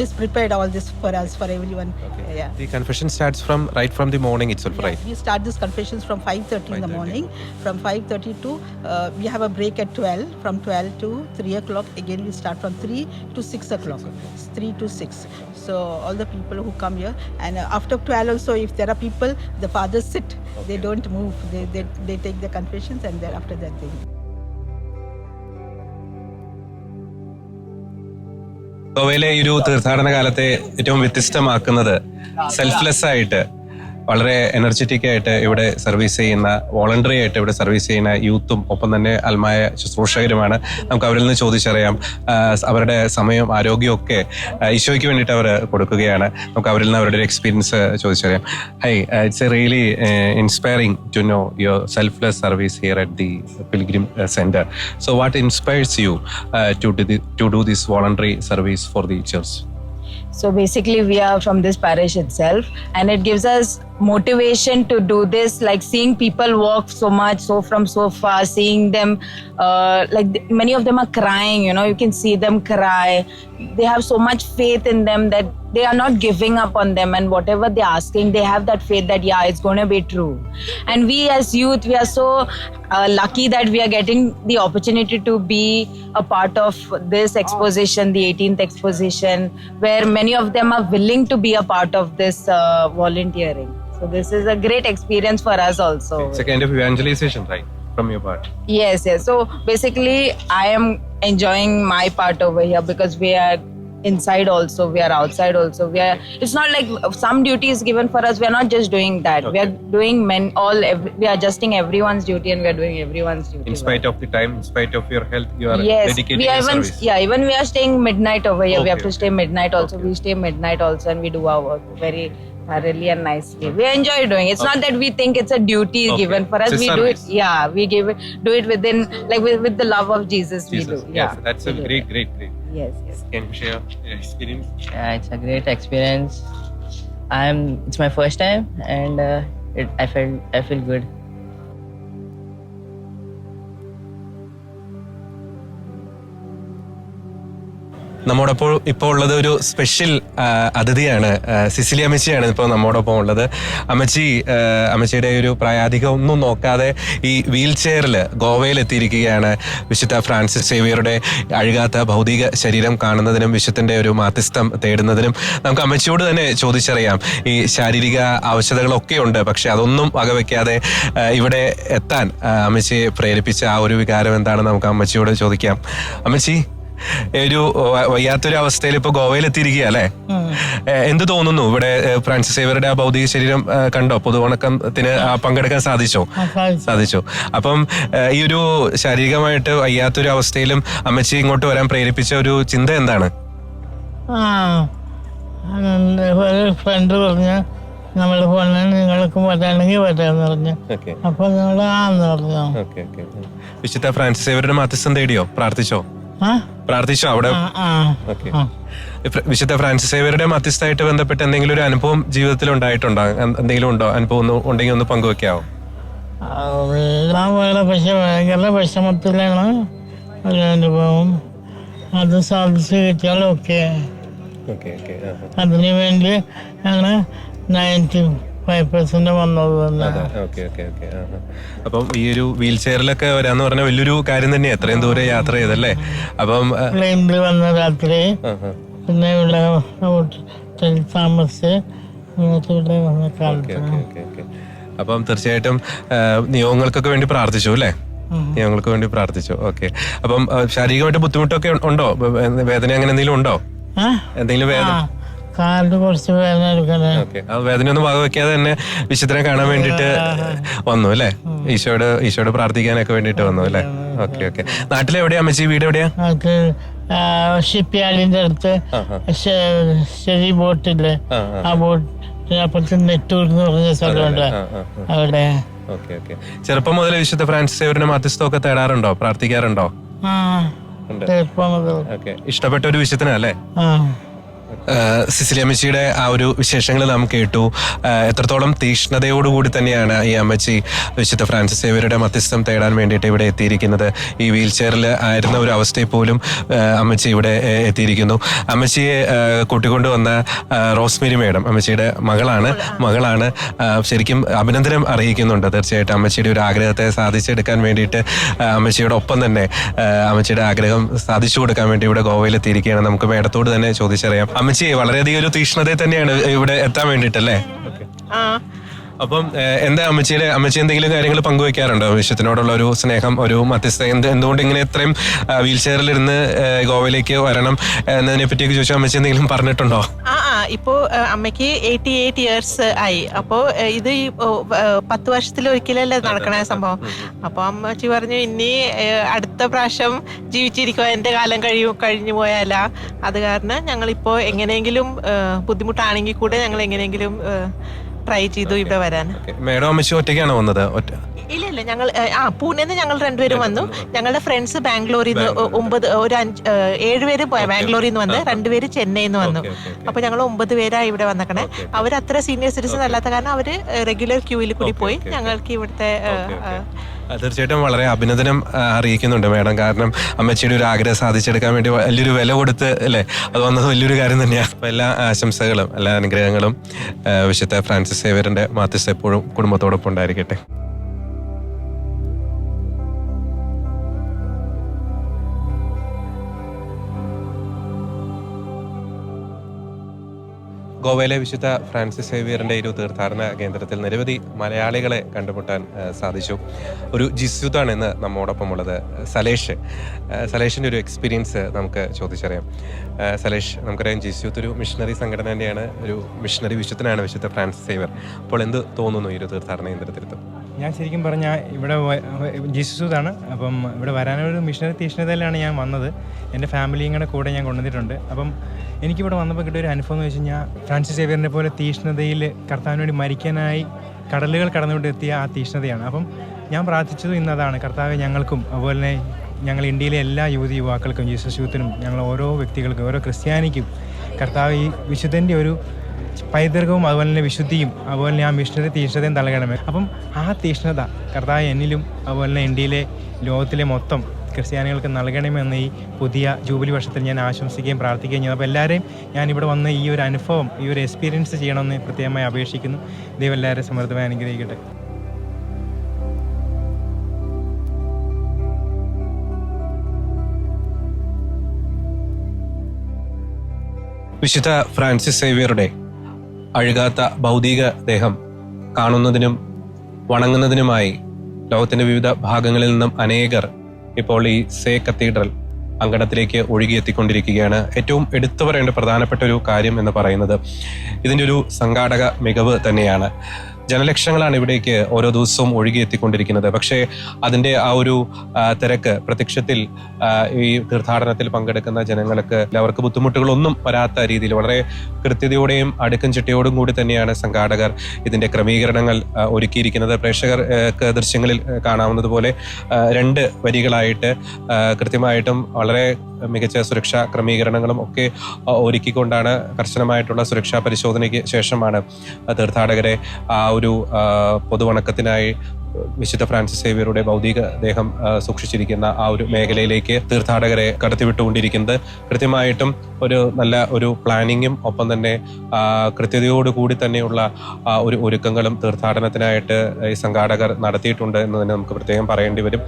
misprepared all this for us, for everyone. Okay. The confession starts right from the morning itself, right? We start this confessions from 5:30 in the morning. From 5:30 to we have a break at 12. From 12 to 3 o'clock again we start from 3 to 6 o'clock. 3 to 6. So all the people who come here, and after 12 also, if there are people, the fathers sit. They don't move. They take the confessions, and then after that they. ഗോവയിലെ ഈ ഒരു തീർത്ഥാടന കാലത്തെ ഏറ്റവും വ്യത്യസ്തമാക്കുന്നത് selfless ആയിട്ട്, വളരെ energetic ആയിട്ട് ഇവിടെ സർവീസ് ചെയ്യുന്ന, വോളണ്ടറി ആയിട്ട് ഇവിടെ സർവീസ് ചെയ്യുന്ന യൂത്തും ഒപ്പം തന്നെ അൽമായ ശുശ്രൂഷകരുമാണ്. നമുക്ക് അവരിൽ നിന്ന് ചോദിച്ചറിയാം. അവരുടെ സമയം, ആരോഗ്യമൊക്കെ ഈശോയ്ക്ക് വേണ്ടിയിട്ട് അവർ കൊടുക്കുകയാണ്. നമുക്ക് അവരിൽ നിന്ന് അവരുടെ ഒരു എക്സ്പീരിയൻസ് ചോദിച്ചറിയാം. Hi, it's a really inspiring to know your selfless service here at the pilgrim centre. So what inspires you to do this voluntary service for the church? So basically we are from this parish itself, and it gives us motivation to do this, like seeing people walk from so far, seeing them many of them are crying, you can see them cry. They have so much faith in them that they are not giving up on them, and whatever they're asking, they have that faith that it's going to be true. And we as youth, we are so lucky that we are getting the opportunity to be a part of this exposition, the 18th exposition, where many of them are willing to be a part of this volunteering. So this is a great experience for us also. It's a kind of evangelization, right, from your part? Yes. So basically I am enjoying my part over here because we are inside also, we are outside also. It's not like some duty is given for us. We are not just doing that. We are doing we are adjusting everyone's duty, and we are doing everyone's duty. In spite of the time, in spite of your health, you are Yes, dedicating we are your service. even we are staying midnight over here. We have to Okay, stay midnight also. We stay midnight also, and we do our work very thoroughly and nicely. We enjoy doing it. It's not that we think it's a duty given for us. It's a We do it. service. Yeah, we do it within, like with the love of Jesus. We do. Yes, Yeah, that's a we do great. that. Yes. Can you share your experience? Yeah, it's a great experience. It's my first time, and I feel good. നമ്മോടൊപ്പം ഇപ്പോൾ ഉള്ളത് ഒരു special അതിഥിയാണ്. Cicily അമ്മച്ചിയാണ് ഇപ്പോൾ നമ്മോടൊപ്പം ഉള്ളത്. അമ്മച്ചിയുടെ ഒരു പ്രായാധികം ഒന്നും നോക്കാതെ ഈ വീൽ ചെയറിൽ ഗോവയിൽ എത്തിയിരിക്കുകയാണ്. വിശുദ്ധ ഫ്രാൻസിസ് സേവിയറുടെ അഴുകാത്ത ഭൗതിക ശരീരം കാണുന്നതിനും വിശുദ്ധന്റെ ഒരു മാധ്യസ്ഥം തേടുന്നതിനും നമുക്ക് അമ്മച്ചിയോട് തന്നെ ചോദിച്ചറിയാം. ഈ ശാരീരിക ആവശ്യതകളൊക്കെ ഉണ്ട്, പക്ഷെ അതൊന്നും വകവെക്കാതെ ഇവിടെ എത്താൻ അമ്മച്ചിയെ പ്രേരിപ്പിച്ച ആ ഒരു വികാരം എന്താണെന്ന് നമുക്ക് അമ്മച്ചിയോട് ചോദിക്കാം. അമ്മച്ചി, ഒരു വയ്യാത്തൊരു അവസ്ഥയിൽ ഇപ്പൊ ഗോവയിൽ എത്തിയിരിക്കുക അല്ലേ? എന്ത് തോന്നുന്നു? ഇവിടെ ഫ്രാൻസിസ് സേവിയറുടെ ആ ഭൗതിക ശരീരം കണ്ടോ? പൊതുവണക്കത്തിന് പങ്കെടുക്കാൻ സാധിച്ചോ? അപ്പം ഈ ഒരു ശാരീരികമായിട്ട് വയ്യാത്തൊരു അവസ്ഥയിലും അമ്മച്ചി ഇങ്ങോട്ട് വരാൻ പ്രേരിപ്പിച്ച ഒരു ചിന്ത എന്താണ്? ഒരു ഫ്രണ്ട് പറഞ്ഞ നമ്മുടെ ഫോണിൽ നിങ്ങൾക്ക് പറ്റാണെങ്കിൽ പറ്റാന്ന് പറഞ്ഞു. അപ്പൊ നിങ്ങൾ ആന്ന് പറഞ്ഞു. വിശുദ്ധ ഫ്രാൻസിസ് സേവിയറുടെ മാധ്യസ്ഥം തേടിയോ? പ്രാർത്ഥിച്ചോ അവിടെ? വിശുദ്ധ ഫ്രാൻസിസ് സേവിയറുടെ മധ്യസ്ഥമായിട്ട് ബന്ധപ്പെട്ട് എന്തെങ്കിലും ഒരു അനുഭവം ജീവിതത്തിൽ ഉണ്ടായിട്ടുണ്ടോ? എന്തെങ്കിലും ഉണ്ടോ? അനുഭവം ഉണ്ടെങ്കിൽ ഒന്ന് പങ്കുവെക്കാവോ? പക്ഷെ ഭയങ്കര വിഷമത്തിലാണ് ഒരു അനുഭവം. അത് സാധിച്ചു കിട്ടിയാലൊക്കെ അതിനു വേണ്ടി ആണ് 95% വന്നത് തന്നെ. അപ്പം ഈ ഒരു വീൽ ചെയറിലൊക്കെ വരാന്ന് പറഞ്ഞാൽ വലിയൊരു കാര്യം തന്നെയാ. എത്രയും ദൂരെ യാത്ര ചെയ്തല്ലേ? അപ്പം പ്ലെയിനിൽ വന്ന രാത്രി, പിന്നെ ഇവിടെ താമസിച്ച് ഇവിടെ വന്ന കാലത്ത്. അപ്പം തീർച്ചയായിട്ടും നിയോഗങ്ങൾക്കൊക്കെ വേണ്ടി പ്രാർത്ഥിച്ചു അല്ലേ? നിയോഗങ്ങൾക്ക് വേണ്ടി പ്രാർത്ഥിച്ചു. ഓക്കെ. അപ്പം ശാരീരികമായിട്ട് ബുദ്ധിമുട്ടൊക്കെ ഉണ്ടോ? വേദന അങ്ങനെ എന്തെങ്കിലും ഉണ്ടോ? എന്തെങ്കിലും വേദന? കാലിന് കുറച്ച് വേദന എടുക്കണേ. ആ വേദനയൊന്നും വകവെക്കാതെ തന്നെ വിശുദ്ധനെ കാണാൻ വേണ്ടിട്ട് വന്നു അല്ലേ? ഈശോയോട് പ്രാർത്ഥിക്കാനൊക്കെ വേണ്ടിട്ട് വന്നു അല്ലേ? ഓക്കെ. നാട്ടിലെവിടെയാ അമ്മച്ചി? വീട് എവിടെയാ? ഷിപ്പ് യാർഡിന്റെ അടുത്ത് ശരി ബോട്ടില്ലേ, ആ ബോട്ട് അപ്പുറത്ത് നെറ്റൂർ എന്ന് പറഞ്ഞ സ്ഥലമുണ്ട് അവിടെ. ചെറുപ്പം മുതൽ വിശുദ്ധ ഫ്രാൻസിസ് സേവിയറിന്റെ മാധ്യസ്ഥമൊക്കെ തേടാറുണ്ടോ? പ്രാർത്ഥിക്കാറുണ്ടോ? ചെറുപ്പം മുതൽ. ഇഷ്ടപ്പെട്ട ഒരു വിശുദ്ധനല്ലേ? സിസിലി അമ്മച്ചിയുടെ ആ ഒരു വിശേഷങ്ങൾ നാം കേട്ടു. എത്രത്തോളം തീക്ഷ്ണതയോടുകൂടി തന്നെയാണ് ഈ അമ്മച്ചി വിശുദ്ധ ഫ്രാൻസിസ് സേവിയറുടെ മധ്യസ്ഥം തേടാൻ വേണ്ടിയിട്ട് ഇവിടെ എത്തിയിരിക്കുന്നത്. ഈ വീൽ ചെയറിൽ ആയിരുന്ന ഒരു അവസ്ഥയിൽ പോലും അമ്മച്ചി ഇവിടെ എത്തിയിരിക്കുന്നു. അമ്മച്ചിയെ കൂട്ടിക്കൊണ്ടുവന്ന റോസ്മേരി മേഡം അമ്മച്ചിയുടെ മകളാണ്. ശരിക്കും അഭിനന്ദനം അറിയിക്കുന്നുണ്ട്. തീർച്ചയായിട്ടും അമ്മച്ചിയുടെ ഒരു ആഗ്രഹത്തെ സാധിച്ചെടുക്കാൻ വേണ്ടിയിട്ട് അമ്മച്ചിയോടൊപ്പം തന്നെ അമ്മച്ചിയുടെ ആഗ്രഹം സാധിച്ചു കൊടുക്കാൻ വേണ്ടി ഇവിടെ ഗോവയിൽ എത്തിയിരിക്കുകയാണ്. നമുക്ക് മേഡത്തോട് തന്നെ ചോദിച്ചറിയാം. അമ്മച്ചി വളരെയധികം ഒരു തീക്ഷ്ണത തന്നെയാണ് ഇവിടെ എത്താൻ വേണ്ടിട്ടല്ലേ? അപ്പം എന്താ അമ്മച്ചി എന്തെങ്കിലും കാര്യങ്ങൾ പങ്കുവെക്കാറുണ്ടോ? വിശുദ്ധനോടുള്ള ഒരു സ്നേഹം, ഒരു മധ്യസ്ഥ, എന്തുകൊണ്ട് ഇങ്ങനെ ഇത്രയും വീൽ ചെയറിലിരുന്ന് ഗോവയിലേക്ക് വരണം എന്നതിനെ പറ്റിയൊക്കെ ചോദിച്ചാൽ അമ്മച്ചി എന്തെങ്കിലും പറഞ്ഞിട്ടുണ്ടോ? ഇപ്പോ അമ്മയ്ക്ക് 88 ഇയേഴ്സ് ആയി. അപ്പോ ഇത് 10 വർഷത്തിലൊരിക്കലല്ലേ നടക്കണ സംഭവം. അപ്പൊ അമ്മച്ചി പറഞ്ഞു ഇനി അടുത്ത പ്രാവശ്യം ജീവിച്ചിരിക്കുക, എന്റെ കാലം കഴിഞ്ഞു പോയാലാ. അത് കാരണം ഞങ്ങളിപ്പോ എങ്ങനെയെങ്കിലും ബുദ്ധിമുട്ടാണെങ്കിൽ കൂടെ ഞങ്ങൾ എങ്ങനെയെങ്കിലും ട്രൈ ചെയ്തു ഇവിടെ വരാൻ. മേഡം അമ്മച്ചി ഒറ്റയ്ക്കാണോ വന്നത്? ഇല്ല, ഞങ്ങൾ പൂനെന്ന് ഞങ്ങൾ രണ്ടുപേരും വന്നു. ഞങ്ങളുടെ ഫ്രണ്ട്സ് ബാംഗ്ലൂരിൽ നിന്ന് 7 പേര് ബാംഗ്ലൂരിൽ നിന്ന് വന്ന്, 2 പേര് ചെന്നൈയിൽ നിന്ന് വന്നു. അപ്പൊ ഞങ്ങൾ 9 പേരായി ഇവിടെ വന്നേക്കണേ. അവർ അത്ര സീനിയർ സിറ്റിസൺ അല്ലാത്ത കാരണം അവര് റെഗുലർ ക്യൂവിൽ കൂടി പോയി. ഞങ്ങൾക്ക് ഇവിടുത്തെ തീർച്ചയായിട്ടും വളരെ അഭിനന്ദനം അറിയിക്കുന്നുണ്ട് മേഡം. കാരണം അമ്മച്ചിയുടെ ഒരു ആഗ്രഹം സാധിച്ചെടുക്കാൻ വേണ്ടി വലിയൊരു വില കൊടുത്ത് അല്ലേ അത് വന്നത് വലിയൊരു കാര്യം തന്നെയാണ്. അപ്പൊ എല്ലാ ആശംസകളും എല്ലാ അനുഗ്രഹങ്ങളും വിശുദ്ധ ഫ്രാൻസിസ് സേവിയറിന്റെ മാധ്യസ്ഥ എപ്പോഴും കുടുംബത്തോടൊപ്പം ഉണ്ടായിരിക്കട്ടെ. ഗോവയിലെ വിശുദ്ധ ഫ്രാൻസിസ് സേവിയറിൻ്റെ ഒരു തീർത്ഥാടന കേന്ദ്രത്തിൽ നിരവധി മലയാളികളെ കണ്ടുമുട്ടാൻ സാധിച്ചു. ഒരു ജിസ്യൂത്താണ് ഇന്ന് നമ്മോടൊപ്പം ഉള്ളത്. സലേഷിൻ്റെ ഒരു എക്സ്പീരിയൻസ് നമുക്ക് ചോദിച്ചറിയാം. സലേഷ്, നമുക്കറിയാം ജിസ്യൂത്ത് ഒരു മിഷണറി സംഘടന തന്നെയാണ്, ഒരു മിഷണറി വിശുദ്ധനാണ് വിശുദ്ധ ഫ്രാൻസിസ് സേവിയർ. അപ്പോൾ എന്ത് തോന്നുന്നു ഈ ഒരു തീർത്ഥാടന കേന്ദ്രത്തിലെത്തും? ഞാൻ ശരിക്കും പറഞ്ഞാൽ ഇവിടെ ജിസ്യൂത്താണ്. അപ്പം ഇവിടെ വരാനൊരു മിഷണറി തീഷ്ണതയിലാണ് ഞാൻ വന്നത്. എൻ്റെ ഫാമിലിയും കൂടെ ഞാൻ കൊണ്ടുവന്നിട്ടുണ്ട്. അപ്പം എനിക്കിവിടെ വന്നപ്പോൾ കിട്ടിയ ഒരു അനുഭവം എന്ന് വെച്ച് കഴിഞ്ഞാൽ ഫ്രാൻസിസ് സേവിയറിനെ പോലെ തീഷ്ണതയിൽ കർത്താവിന് വേണ്ടി മരിക്കാനായി കടലുകൾ കടന്നുകൊണ്ട് എത്തിയ ആ തീഷ്ണതയാണ്. അപ്പം ഞാൻ പ്രാർത്ഥിച്ചതും ഇന്നതാണ്, കർത്താവ് ഞങ്ങൾക്കും അതുപോലെ തന്നെ ഞങ്ങൾ ഇന്ത്യയിലെ എല്ലാ യുവാക്കൾക്കും, ജീസസ് യൂത്തിനും, ഞങ്ങൾ ഓരോ വ്യക്തികൾക്കും, ഓരോ ക്രിസ്ത്യാനിക്കും കർത്താവ് ഈ വിശുദ്ധൻ്റെ ഒരു പൈതൃകവും അതുപോലെ തന്നെ വിശുദ്ധിയും അതുപോലെ തന്നെ ആ മിഷണറി തീഷ്ണതയും നൽകണമേ. അപ്പം ആ തീഷ്ണത കർത്താവ് എന്നിലും അതുപോലെ തന്നെ ഇന്ത്യയിലെ ലോകത്തിലെ മൊത്തം ക്രിസ്ത്യാനികൾക്ക് നൽകണമെന്ന് ഈ പുതിയ ജൂബിലി വർഷത്തിൽ ഞാൻ ആശംസിക്കുകയും പ്രാർത്ഥിക്കുകയും ചെയ്യുന്നു. അപ്പോൾ എല്ലാവരെയും ഞാനിവിടെ വന്ന് ഈ ഒരു അനുഭവം, ഈ ഒരു എക്സ്പീരിയൻസ് ചെയ്യണമെന്ന് പ്രത്യേകമായി അപേക്ഷിക്കുന്നു. ദൈവം എല്ലാവരെയും സമൃദ്ധമായി അനുഗ്രഹിക്കട്ടെ. വിശുദ്ധ ഫ്രാൻസിസ് സേവിയറുടെ അഴുകാത്ത ഭൗതിക ദേഹം കാണുന്നതിനും വണങ്ങുന്നതിനുമായി ലോകത്തിന്റെ വിവിധ ഭാഗങ്ങളിൽ നിന്നും അനേകർ ഇപ്പോൾ ഈ സേ കത്തീഡ്രൽ അങ്കണത്തിലേക്ക് ഒഴുകിയെത്തിക്കൊണ്ടിരിക്കുകയാണ്. ഏറ്റവും എടുത്തു പറയേണ്ട പ്രധാനപ്പെട്ട ഒരു കാര്യം എന്ന് പറയുന്നത് ഇതിൻ്റെ ഒരു സംഘാടക മികവ് തന്നെയാണ്. ജനലക്ഷങ്ങളാണ് ഇവിടേക്ക് ഓരോ ദിവസവും ഒഴുകിയെത്തിക്കൊണ്ടിരിക്കുന്നത്. പക്ഷേ അതിൻ്റെ ആ ഒരു തിരക്ക് പ്രത്യക്ഷത്തിൽ ഈ തീർത്ഥാടനത്തിൽ പങ്കെടുക്കുന്ന ജനങ്ങൾക്ക് അവർക്ക് ബുദ്ധിമുട്ടുകളൊന്നും വരാത്ത രീതിയിൽ വളരെ കൃത്യതയോടെയും അടുക്കും ചിട്ടയോടും കൂടി തന്നെയാണ് സംഘാടകർ ഇതിൻ്റെ ക്രമീകരണങ്ങൾ ഒരുക്കിയിരിക്കുന്നത്. പ്രേക്ഷകർക്ക് ദൃശ്യങ്ങളിൽ കാണാവുന്നത് പോലെ 2 വരികളായിട്ട് കൃത്യമായിട്ടും വളരെ മികച്ച സുരക്ഷാ ക്രമീകരണങ്ങളും ഒക്കെ ഒരുക്കിക്കൊണ്ടാണ്, കർശനമായിട്ടുള്ള സുരക്ഷാ പരിശോധനയ്ക്ക് ശേഷമാണ് തീർത്ഥാടകരെ ആ ഒരു പൊതുവണക്കത്തിനായി വിശുദ്ധ ഫ്രാൻസിസ് സേവിയറുടെ ഭൗതിക ദേഹം സൂക്ഷിച്ചിരിക്കുന്ന ആ ഒരു മേഖലയിലേക്ക് തീർത്ഥാടകരെ കടത്തിവിട്ടുകൊണ്ടിരിക്കുന്നത്. കൃത്യമായിട്ടും ഒരു നല്ല ഒരു പ്ലാനിങ്ങും ഒപ്പം തന്നെ കൃത്യതയോടുകൂടി തന്നെയുള്ള ഒരു ഒരുക്കങ്ങളും തീർത്ഥാടനത്തിനായിട്ട് ഈ സംഘാടകർ നടത്തിയിട്ടുണ്ട് എന്ന് തന്നെ നമുക്ക് പ്രത്യേകം പറയേണ്ടി വരും.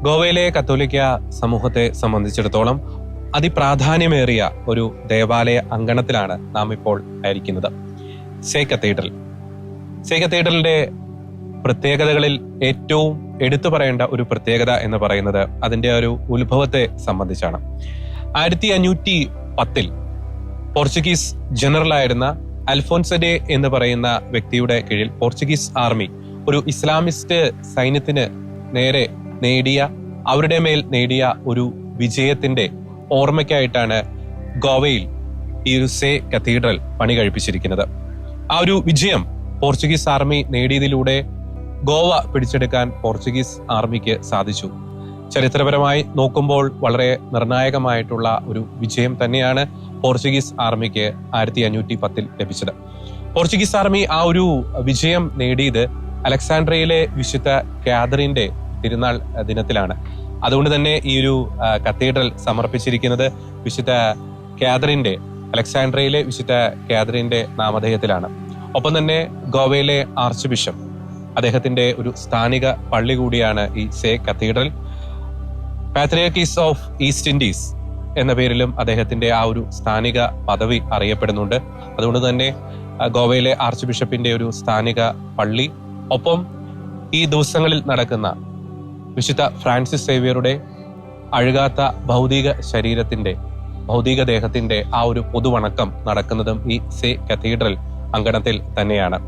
ഗോവയിലെ കത്തോലിക്ക സമൂഹത്തെ സംബന്ധിച്ചിടത്തോളം അതിപ്രാധാന്യമേറിയ ഒരു ദേവാലയ അങ്കണത്തിലാണ് നാം ഇപ്പോൾ ആയിരിക്കുന്നത്. സേ കത്തീഡ്രലിന്റെ പ്രത്യേകതകളിൽ ഏറ്റവും എടുത്തു പറയേണ്ട ഒരു പ്രത്യേകത എന്ന് പറയുന്നത് അതിന്റെ ഒരു ഉത്ഭവത്തെ സംബന്ധിച്ചാണ്. 1510 പോർച്ചുഗീസ് ജനറലായിരുന്ന അൽഫോൻസോ ഡേ എന്ന് പറയുന്ന വ്യക്തിയുടെ കീഴിൽ പോർച്ചുഗീസ് ആർമി ഒരു ഇസ്ലാമിസ്റ്റ് സൈന്യത്തിന് നേരെ അവരുടെ മേൽ നേടിയ ഒരു വിജയത്തിന്റെ ഓർമ്മയ്ക്കായിട്ടാണ് ഗോവയിൽ ഈ ഒരു സേ കത്തീഡ്രൽ പണി കഴിപ്പിച്ചിരിക്കുന്നത്. ആ ഒരു വിജയം പോർച്ചുഗീസ് ആർമി നേടിയതിലൂടെ ഗോവ പിടിച്ചെടുക്കാൻ പോർച്ചുഗീസ് ആർമിക്ക് സാധിച്ചു. ചരിത്രപരമായി നോക്കുമ്പോൾ വളരെ നിർണായകമായിട്ടുള്ള ഒരു വിജയം തന്നെയാണ് പോർച്ചുഗീസ് ആർമിക്ക് 1510 ലഭിച്ചത്. പോർച്ചുഗീസ് ആർമി ആ ഒരു വിജയം നേടിയത് അലക്സാൻഡ്രിയയിലെ വിശുദ്ധ കാതറിന്റെ തിരുനാൾ ദിനത്തിലാണ്. അതുകൊണ്ട് തന്നെ ഈ ഒരു കത്തീഡ്രൽ സമർപ്പിച്ചിരിക്കുന്നത് വിശുദ്ധ കാതറിന്റെ, അലക്സാൻഡ്രിയയിലെ വിശുദ്ധ കാതറിന്റെ നാമധേയത്തിലാണ്. ഒപ്പം തന്നെ ഗോവയിലെ ആർച്ച് ബിഷപ്പ്, അദ്ദേഹത്തിന്റെ ഒരു സ്ഥാനിക പള്ളി കൂടിയാണ് ഈ സേ കത്തീഡ്രൽ. പാത്രിയാർക്കീസ് ഓഫ് ഈസ്റ്റ് ഇൻഡീസ് എന്ന പേരിലും അദ്ദേഹത്തിന്റെ ആ ഒരു സ്ഥാനിക പദവി അറിയപ്പെടുന്നുണ്ട്. അതുകൊണ്ട് തന്നെ ഗോവയിലെ ആർച്ച് ബിഷപ്പിന്റെ ഒരു സ്ഥാനിക പള്ളി, ഒപ്പം ഈ ദിവസങ്ങളിൽ നടക്കുന്ന വിശുദ്ധ ഫ്രാൻസിസ് സേവിയറുടെ അഴുകാത്ത ഭൗതിക ദേഹത്തിന്റെ ആ ഒരു പൊതുവണക്കം നടക്കുന്നതും ഈ സേ കത്തീഡ്രൽ അങ്കണത്തിൽ തന്നെയാണ്.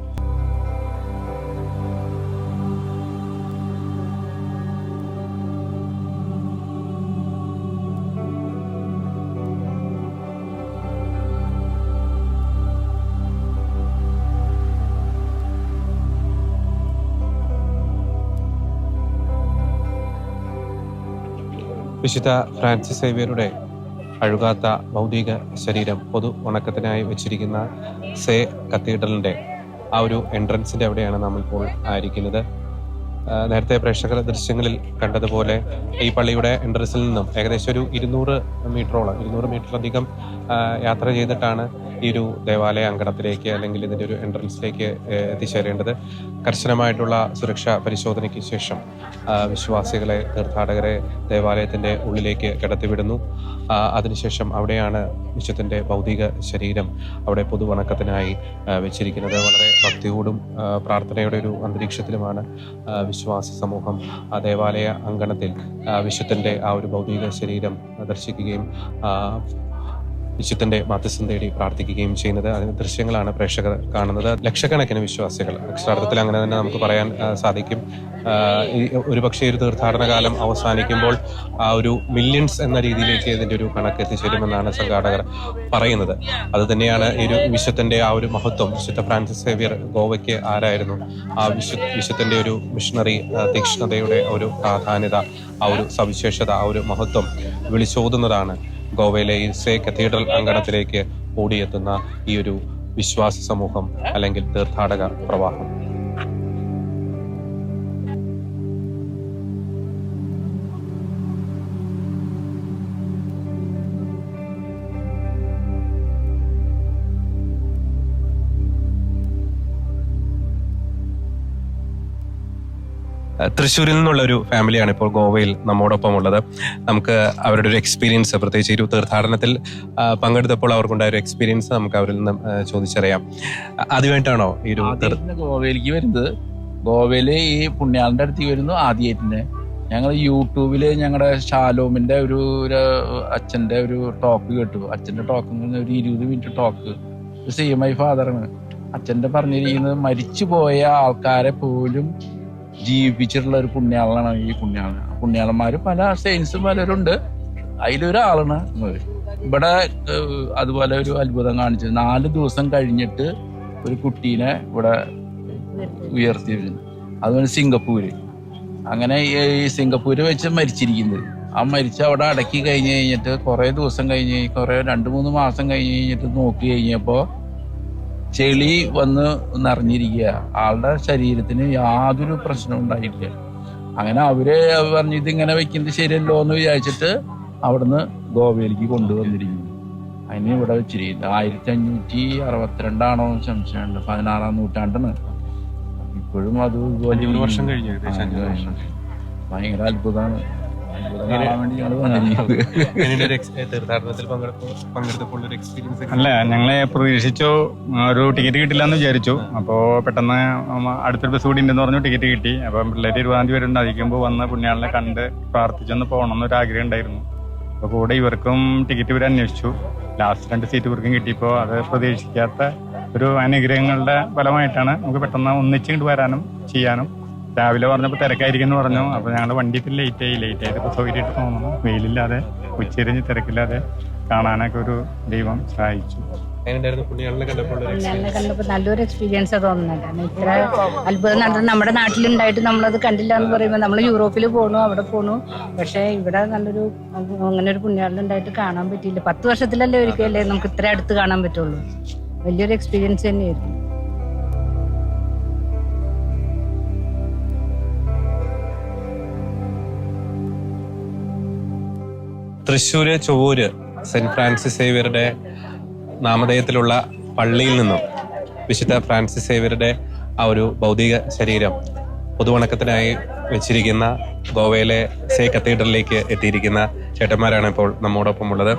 വിശുദ്ധ ഫ്രാൻസിസ് സേവിയറുടെ അഴുകാത്ത ഭൗതിക ശരീരം പൊതു വണക്കത്തിനായി വെച്ചിരിക്കുന്ന സേ കത്തീഡ്രലിന്റെ ആ ഒരു എൻട്രൻസിന്റെ അവിടെയാണ് നാം ഇപ്പോൾ ആയിരിക്കുന്നത്. നേരത്തെ പ്രേക്ഷകർ ദൃശ്യങ്ങളിൽ കണ്ടതുപോലെ ഈ പള്ളിയുടെ എൻട്രൻസിൽ നിന്നും ഏകദേശം ഒരു 200 മീറ്ററിലധികം യാത്ര ചെയ്തിട്ടാണ് ഈ ഒരു ദേവാലയ അങ്കണത്തിലേക്ക് അല്ലെങ്കിൽ ഇതിൻ്റെ ഒരു എൻട്രൻസിലേക്ക് എത്തിച്ചേരേണ്ടത്. കർശനമായിട്ടുള്ള സുരക്ഷാ പരിശോധനയ്ക്ക് ശേഷം വിശ്വാസികളെ, തീർത്ഥാടകരെ ദേവാലയത്തിൻ്റെ ഉള്ളിലേക്ക് കടത്തിവിടുന്നു. അതിനുശേഷം അവിടെയാണ് വിശുദ്ധൻ്റെ ഭൗതിക ശരീരം അവിടെ പൊതുവണക്കത്തിനായി വെച്ചിരിക്കുന്നത്. വളരെ ഭക്തിയോടും പ്രാർത്ഥനയുടെ ഒരു അന്തരീക്ഷത്തിലുമാണ് വിശ്വാസി സമൂഹം ആ ദേവാലയ അങ്കണത്തിൽ വിശുദ്ധൻ്റെ ആ ഒരു ഭൗതിക ശരീരം ദർശിക്കുകയും വിശുദ്ധൻ്റെ മാധ്യസ്ഥം തേടി പ്രാർത്ഥിക്കുകയും ചെയ്യുന്നത്. അതിന് ദൃശ്യങ്ങളാണ് പ്രേക്ഷകർ കാണുന്നത്. ലക്ഷക്കണക്കിന് വിശ്വാസികൾ, അക്ഷരാർത്ഥത്തിൽ അങ്ങനെ തന്നെ നമുക്ക് പറയാൻ സാധിക്കും. ഒരുപക്ഷെ ഒരു തീർത്ഥാടന കാലം അവസാനിക്കുമ്പോൾ ആ ഒരു മില്യൺസ് എന്ന രീതിയിലേക്ക് ഇതിൻ്റെ ഒരു കണക്ക് എത്തിച്ചേരുമെന്നാണ് സംഘാടകർ പറയുന്നത്. അത് തന്നെയാണ് ഈ ഒരു വിശുദ്ധൻ്റെ ആ ഒരു മഹത്വം. വിശുദ്ധ ഫ്രാൻസിസ് സേവ്യർ ഗോവയ്ക്ക് ആരായിരുന്നു? ആ വിശുദ്ധൻ്റെ ഒരു മിഷണറി തീക്ഷ്ണതയുടെ ഒരു പ്രാധാന്യത, ആ ഒരു സവിശേഷത, ആ ഒരു മഹത്വം വിളിച്ചോതുന്നതാണ് ഗോവയിലെ ഈ സേ കത്തീഡ്രൽ അങ്കണത്തിലേക്ക് ഓടിയെത്തുന്ന ഈ ഒരു വിശ്വാസ സമൂഹം അല്ലെങ്കിൽ തീർത്ഥാടക പ്രവാഹം. തൃശ്ശൂരിൽ നിന്നുള്ള ഒരു ഫാമിലിയാണ് ഇപ്പോൾ ഗോവയിൽ നമ്മോടൊപ്പം ഉള്ളത്. നമുക്ക് അവരുടെ ഒരു എക്സ്പീരിയൻസ്, പ്രത്യേകിച്ച് ഒരു തീർത്ഥാടനത്തിൽ പങ്കെടുത്തപ്പോൾ അവർക്കുണ്ടായ ഒരു എക്സ്പീരിയൻസ് നമുക്ക് അവരിൽ നിന്ന് ചോദിച്ചറിയാം. ആദ്യമായിട്ടാണോ ഈ ഒരു ഗോവയിലേക്ക് വരുന്നത്? ഗോവയില് ഈ പുണ്യാളന്റെ അടുത്തേക്ക് വരുന്നു ആദ്യമായിട്ട്. ഞങ്ങൾ യൂട്യൂബിൽ ഞങ്ങളുടെ ഷാലോമിന്റെ ഒരു അച്ഛന്റെ ഒരു ടോക്ക് കേട്ടു. അച്ഛന്റെ ടോക്ക് ഒരു 20 മിനിറ്റ് ടോക്ക്. CMI ഫാദറാണ്. അച്ഛന്റെ പറഞ്ഞിരിക്കുന്നത് മരിച്ചുപോയ ആൾക്കാരെ പോലും ജീവിപ്പിച്ചിട്ടുള്ള ഒരു പുണ്യാളനാണ് ഈ പുണ്യാളൻ. പുണ്യാളന്മാര് പല സെയിൻസും പലരുണ്ട്, അതിലൊരാളാണ് ഇവിടെ. അതുപോലെ ഒരു അത്ഭുതം കാണിച്ചത് 4 ദിവസം കഴിഞ്ഞിട്ട് ഒരു കുട്ടീനെ ഇവിടെ ഉയർത്തിയിരുന്നു. അതുപോലെ സിംഗപ്പൂര്, അങ്ങനെ ഈ സിംഗപ്പൂര് വെച്ച് മരിച്ചിരിക്കുന്നത്. ആ മരിച്ച അവിടെ അടക്കി കഴിഞ്ഞ് കഴിഞ്ഞിട്ട് കുറെ ദിവസം കഴിഞ്ഞ് 2-3 മാസം കഴിഞ്ഞിട്ട് നോക്കി കഴിഞ്ഞപ്പോ ചെളി വന്ന് നിറഞ്ഞിരിക്കുക. ആളുടെ ശരീരത്തിന് യാതൊരു പ്രശ്നവും ഉണ്ടായിട്ടില്ല. അങ്ങനെ അവര് പറഞ്ഞു ഇതിങ്ങനെ വെക്കുന്നത് ശരിയല്ലോ എന്ന് വിചാരിച്ചിട്ട് അവിടുന്ന് ഗോവയിലേക്ക് കൊണ്ടുവന്നിരിക്കുന്നു. അതിന് ഇവിടെ വെച്ചിരിക്കുന്നത് 1562 സംശയമുണ്ട്. 16-ാം നൂറ്റാണ്ടാണ്. ഇപ്പോഴും അത് ഭയങ്കര അത്ഭുതമാണ്. അല്ല, ഞങ്ങളെ പ്രതീക്ഷിച്ചു ഒരു ടിക്കറ്റ് കിട്ടില്ല എന്ന് വിചാരിച്ചു. അപ്പോൾ പെട്ടെന്ന് അടുത്തൊരു ബസ് കൂടി ഉണ്ടെന്ന് പറഞ്ഞു, ടിക്കറ്റ് കിട്ടി. അപ്പം പിള്ളേർ 20-ാം തീയതി വരുന്നുണ്ട്. അതിക്കുമ്പോൾ വന്ന് പുണ്യാളിനെ കണ്ട് പ്രാർത്ഥിച്ചൊന്ന് പോകണം എന്നൊരു ആഗ്രഹം ഉണ്ടായിരുന്നു. അപ്പോൾ കൂടെ ഇവർക്കും ടിക്കറ്റ് ഇവർ അന്വേഷിച്ചു. ലാസ്റ്റ് 2 സീറ്റ് ഇവർക്കും കിട്ടിയപ്പോൾ അത് പ്രതീക്ഷിക്കാത്ത ഒരു അനുഗ്രഹങ്ങളുടെ ഫലമായിട്ടാണ് നമുക്ക് പെട്ടെന്ന് ഒന്നിച്ചിങ്ങോട്ട് വരാനും ചെയ്യാനും. രാവിലെ പറഞ്ഞപ്പോൾ തിരക്കായിരിക്കും എന്ന് പറഞ്ഞു. അപ്പോൾ ഞങ്ങളുടെ വണ്ടി ലേറ്റ് ആയപ്പോൾ സൗകര്യമായിട്ട് തോന്നുന്നു. വെയിലില്ലാതെ ഉച്ചരിഞ്ഞ് തിരക്കില്ലാതെ കാണാനൊക്കെ ഒരു ദൈവം സഹായിച്ചു. പുണ്യാളിനെ കണ്ടപ്പോൾ നല്ലൊരു എക്സ്പീരിയൻസ് തോന്നുന്നുണ്ട്. കാരണം ഇത്ര അത്ഭുതം നടന്നത് നമ്മുടെ നാട്ടിലുണ്ടായിട്ട് നമ്മളത് കണ്ടില്ല എന്ന് പറയുമ്പോൾ നമ്മൾ യൂറോപ്പിൽ പോണു, അവിടെ പോണു. പക്ഷേ ഇവിടെ നല്ലൊരു അങ്ങനെ ഒരു പുണ്യാളിനുണ്ടായിട്ട് കാണാൻ പറ്റിയില്ല. 10 വർഷത്തിലല്ലേ ഒരിക്കലല്ലേ നമുക്ക് ഇത്ര അടുത്ത് കാണാൻ പറ്റുള്ളൂ. വലിയൊരു എക്സ്പീരിയൻസ് തന്നെയായിരുന്നു. തൃശ്ശൂര് ചൊവ്വൂര് സെന്റ് ഫ്രാൻസിസ് സേവ്യറുടെ നാമധേയത്തിലുള്ള പള്ളിയിൽ നിന്നും വിശുദ്ധ ഫ്രാൻസിസ് സേവ്യറുടെ ആ ഒരു ഭൗതിക ശരീരം പൊതുവണക്കത്തിനായി വെച്ചിരിക്കുന്ന ഗോവയിലെ സേ കത്തീഡ്രലിലേക്ക് എത്തിയിരിക്കുന്ന ചേട്ടന്മാരാണ് ഇപ്പോൾ നമ്മോടൊപ്പം ഉള്ളത്.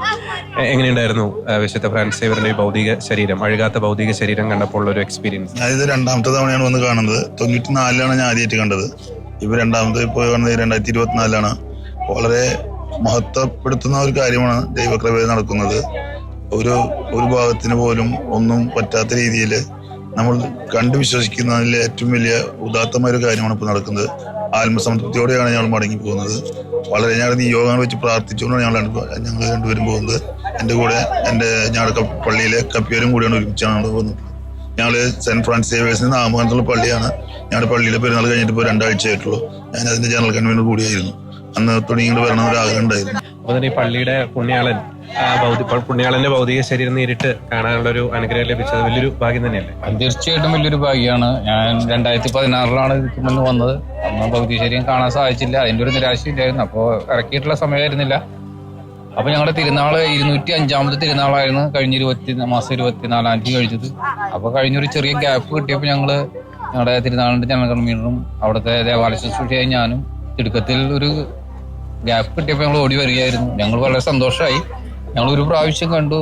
എങ്ങനെയുണ്ടായിരുന്നു വിശുദ്ധ ഫ്രാൻസിസ് സേവ്യറുടെ ഭൗതിക ശരീരം, അഴുകാത്ത ഭൗതിക ശരീരം കണ്ടപ്പോൾ ഒരു എക്സ്പീരിയൻസ്? ഞാനിത് 2ാമത്തെ തവണയാണ് വന്ന് കാണുന്നത്. 94-ലാണ് ഞാൻ ആദ്യമായിട്ട് കണ്ടത്. ഇപ്പൊ 2ാമത് പോയി കാണുന്നത് 2024-ലാണ്. വളരെ മഹത്വപ്പെടുത്തുന്ന ഒരു കാര്യമാണ് ദൈവകൃപയിൽ നടക്കുന്നത്. ഒരു ഭാഗത്തിന് പോലും ഒന്നും പറ്റാത്ത രീതിയിൽ നമ്മൾ കണ്ടു വിശ്വസിക്കുന്നതിൽ ഏറ്റവും വലിയ ഉദാത്തമായ ഒരു കാര്യമാണ് ഇപ്പോൾ നടക്കുന്നത്. ആത്മസംതൃപ്തിയോടെയാണ് ഞങ്ങൾ മടങ്ങി പോകുന്നത്. വളരെ ഞങ്ങൾ നിയോഗങ്ങൾ വെച്ച് പ്രാർത്ഥിച്ചുകൊണ്ടാണ് ഞങ്ങൾ രണ്ടുപേരും പോകുന്നത്. എൻ്റെ കൂടെ ഞങ്ങളുടെ പള്ളിയിലെ കപ്പിയരും കൂടിയാണ് ഒരുമിച്ചാണ് പോകുന്നത്. ഞങ്ങൾ സെന്റ് ഫ്രാൻസിസ് സേവിയേഴ്സിന്റെ നാമകരണത്തിലുള്ള പള്ളിയാണ്. ഞങ്ങളുടെ പള്ളിയിലെ പെരുന്നാൾ കഴിഞ്ഞിട്ട് ഇപ്പോൾ 2 ആഴ്ച ആയിട്ടുള്ളൂ. ഞാൻ അതിന്റെ ജനറൽ കൺവീനർ കൂടിയായിരുന്നു. അന്ന് തുടങ്ങിയിട്ട് വരണം ഒരു ആഗ്രഹം ഉണ്ടായിരുന്നു. അപ്പോൾ തന്നെ ഈ പള്ളിയുടെ പുണ്യാളൻ പുണ്യാളന്റെ ഭൗതിക ശരീരം നേരിട്ട് കാണാനുള്ള ഒരു അനുഗ്രഹം ലഭിച്ചത് വലിയൊരു ഭാഗ്യം തന്നെയല്ലേ? തീർച്ചയായിട്ടും വലിയൊരു ഭാഗ്യമാണ്. ഞാൻ 2016 ഇതിന് വന്നത്. അന്ന് ഭൗതിക ശരീരം കാണാൻ സാധിച്ചില്ല. അതിന്റെ ഒരു നിരാശയില്ലായിരുന്നു. അപ്പോൾ ഇറക്കിയിട്ടുള്ള സമയമായിരുന്നില്ല. അപ്പൊ ഞങ്ങളുടെ തിരുനാള് 205ാമത്തെ തിരുനാളായിരുന്നു കഴിഞ്ഞ മാസം 24-ാം തീയതി കഴിച്ചത്. അപ്പൊ കഴിഞ്ഞൊരു ചെറിയ ഗ്യാപ്പ് കിട്ടിയപ്പോൾ ഞങ്ങളുടെ തിരുനാളിന്റെ ജനറൽ കൺവീനറും അവിടുത്തെ ദേവാലയ ശുശ്രൂഷയായി ഞാനും തിടുക്കത്തിൽ ഒരു ഗ്യാപ്പ് കിട്ടിയപ്പോൾ ഞങ്ങൾ ഓടി വരികയായിരുന്നു. ഞങ്ങൾ വളരെ സന്തോഷമായി. ഞങ്ങൾ ഒരു പ്രാവശ്യം കണ്ടു,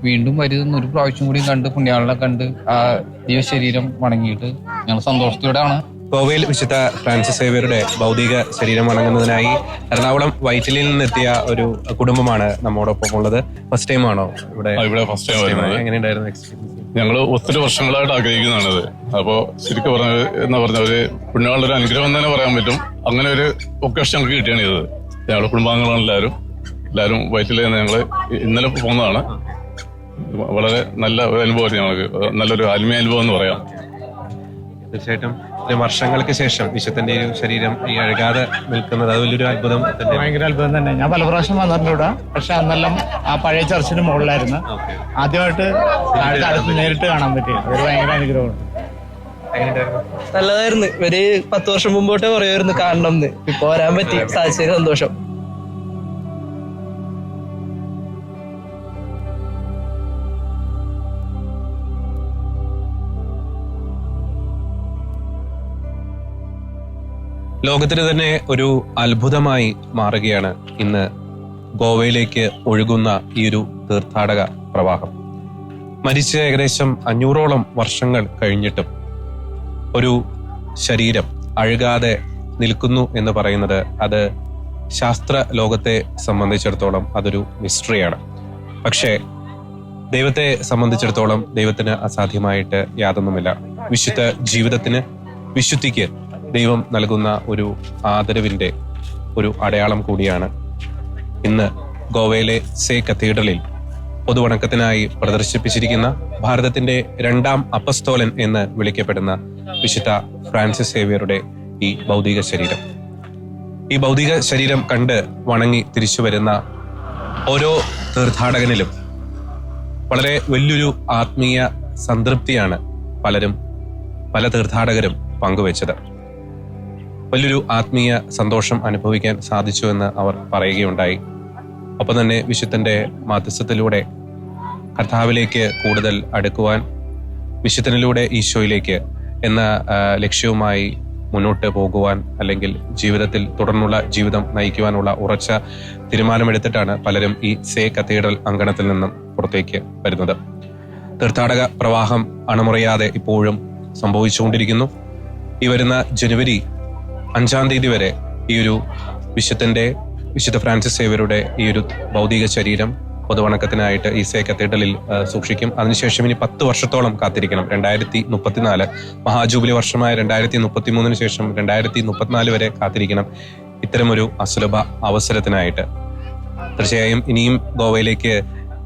വീണ്ടും വരുന്ന ഒരു പ്രാവശ്യം കൂടി കണ്ട് പുണ്യാളനെ കണ്ട് ആ ദൈവശരീരം വണങ്ങിയിട്ട് ഞങ്ങൾ സന്തോഷത്തോടെയാണ്. ഗോവയിൽ വിശുദ്ധ ഫ്രാൻസിസ് സേവ്യറുടെ ഭൗതിക ശരീരം വണങ്ങുന്നതിനായി എറണാകുളം വൈറ്റിലിൽ നിന്നെത്തിയ ഒരു കുടുംബമാണ് നമ്മോടൊപ്പം ഉള്ളത്. ഫസ്റ്റ് ടൈം ആണോ ഇവിടെ? ഫസ്റ്റ് ടൈം വരുന്നത്. എങ്ങനെയുണ്ടായിരുന്നു എക്സ്പീരിയൻസ്? ഞങ്ങൾ ഒത്തിരി വർഷങ്ങളായിട്ട് ആഗ്രഹിക്കുന്നതാണിത്. അപ്പോൾ ശരിക്കും പറഞ്ഞ ഒരു പുണ്യാളുടെ ഒരു അനുഗ്രഹം തന്നെ പറയാൻ പറ്റും. അങ്ങനെ ഒരു ഒക്കേഷൻ ഞങ്ങൾക്ക് കിട്ടിയാണ് ഇത്. ഞങ്ങളുടെ കുടുംബാംഗങ്ങളാണ് എല്ലാവരും വയറ്റിൽ ഞങ്ങൾ ഇന്നലെ പോകുന്നതാണ്. വളരെ നല്ല ഒരു അനുഭവമായിരുന്നു ഞങ്ങൾക്ക്. നല്ലൊരു ആത്മീയ അനുഭവം എന്ന് പറയാം. തീർച്ചയായിട്ടും വർഷങ്ങൾക്ക് ശേഷം വിശുദ്ധന്റെ ഒരു ശരീരം ഈ അഴുകാതെ നിൽക്കുന്നത് അത് വലിയൊരു അത്ഭുതം തന്നെ. ഭയങ്കര അത്ഭുതം തന്നെ. ഞാൻ പല പ്രാവശ്യം വന്നിട്ടുണ്ട് ഇവിടെ. പക്ഷെ അന്നെല്ലാം ആ പഴയ ചർച്ചിന് മുകളിലായിരുന്നു. ആദ്യമായിട്ട് അടുത്ത് നേരിട്ട് കാണാൻ പറ്റി. അതൊരു ഭയങ്കര അനുഗ്രഹമാണ്. നല്ലതായിരുന്നു. ഒരു 10 വർഷം മുമ്പോട്ടേ പറയുമായിരുന്നു കാണണം എന്ന്. ഇപ്പൊ വരാൻ പറ്റി, സാധിച്ചതിന് സന്തോഷം. ലോകത്തിന് തന്നെ ഒരു അത്ഭുതമായി മാറുകയാണ് ഇന്ന് ഗോവയിലേക്ക് ഒഴുകുന്ന ഈ ഒരു തീർത്ഥാടക പ്രവാഹം. മരിച്ച ഏകദേശം 500ഓളം വർഷങ്ങൾ കഴിഞ്ഞിട്ടും ഒരു ശരീരം അഴുകാതെ നിൽക്കുന്നു എന്ന് പറയുന്നത് അത് ശാസ്ത്ര ലോകത്തെ സംബന്ധിച്ചിടത്തോളം അതൊരു മിസ്റ്ററിയാണ്. പക്ഷേ ദൈവത്തെ സംബന്ധിച്ചിടത്തോളം ദൈവത്തിന് അസാധ്യമായിട്ട് യാതൊന്നുമില്ല. വിശുദ്ധ ജീവിതത്തിന്, വിശുദ്ധിക്ക് ദൈവം നൽകുന്ന ഒരു ആദരവിന്റെ ഒരു അടയാളം കൂടിയാണ് ഇന്ന് ഗോവയിലെ സേ കത്തീഡ്രലിൽ പൊതുവണക്കത്തിനായി പ്രദർശിപ്പിച്ചിരിക്കുന്ന ഭാരതത്തിന്റെ 2ാം അപ്പസ്തോലൻ എന്ന് വിളിക്കപ്പെടുന്ന വിശുദ്ധ ഫ്രാൻസിസ് സേവ്യറുടെ ഈ ഭൗതിക ശരീരം. ഈ ഭൗതിക ശരീരം കണ്ട് വണങ്ങി തിരിച്ചു വരുന്ന ഓരോ തീർത്ഥാടകനിലും വളരെ വലിയൊരു ആത്മീയ സംതൃപ്തിയാണ് പല തീർത്ഥാടകരും പങ്കുവച്ചത്. വലിയൊരു ആത്മീയ സന്തോഷം അനുഭവിക്കാൻ സാധിച്ചു എന്ന് അവർ പറയുകയുണ്ടായി. ഒപ്പം തന്നെ വിശുദ്ധന്റെ മാധ്യസ്ഥത്തിലൂടെ കർത്താവിലേക്ക് കൂടുതൽ അടുക്കുവാൻ, വിശുദ്ധനിലൂടെ ഈശോയിലേക്ക് എന്ന ലക്ഷ്യവുമായി മുന്നോട്ട് പോകുവാൻ, അല്ലെങ്കിൽ ജീവിതത്തിൽ തുടർന്നുള്ള ജീവിതം നയിക്കുവാനുള്ള ഉറച്ച തീരുമാനമെടുത്തിട്ടാണ് പലരും ഈ സേ കത്തീഡ്രൽ അങ്കണത്തിൽ നിന്നും പുറത്തേക്ക് വരുന്നത്. തീർത്ഥാടക പ്രവാഹം അണമുറിയാതെ ഇപ്പോഴും സംഭവിച്ചുകൊണ്ടിരിക്കുന്നു. ഈ വരുന്ന ജനുവരി 5-ാം തീയതി വരെ ഈ ഒരു വിശുദ്ധ ഫ്രാൻസിസ് സേവ്യറുടെ ഈ ഒരു ഭൗതിക ശരീരം പൊതുവണക്കത്തിനായിട്ട് ഈ സേ കത്തീഡ്രലിൽ സൂക്ഷിക്കും. അതിനുശേഷം ഇനി 10 വർഷത്തോളം കാത്തിരിക്കണം. 2034 മഹാജൂബിലി വർഷമായ 2033 ശേഷം 2034 വരെ കാത്തിരിക്കണം ഇത്തരമൊരു അസുലഭ അവസരത്തിനായിട്ട്. തീർച്ചയായും ഇനിയും ഗോവയിലേക്ക്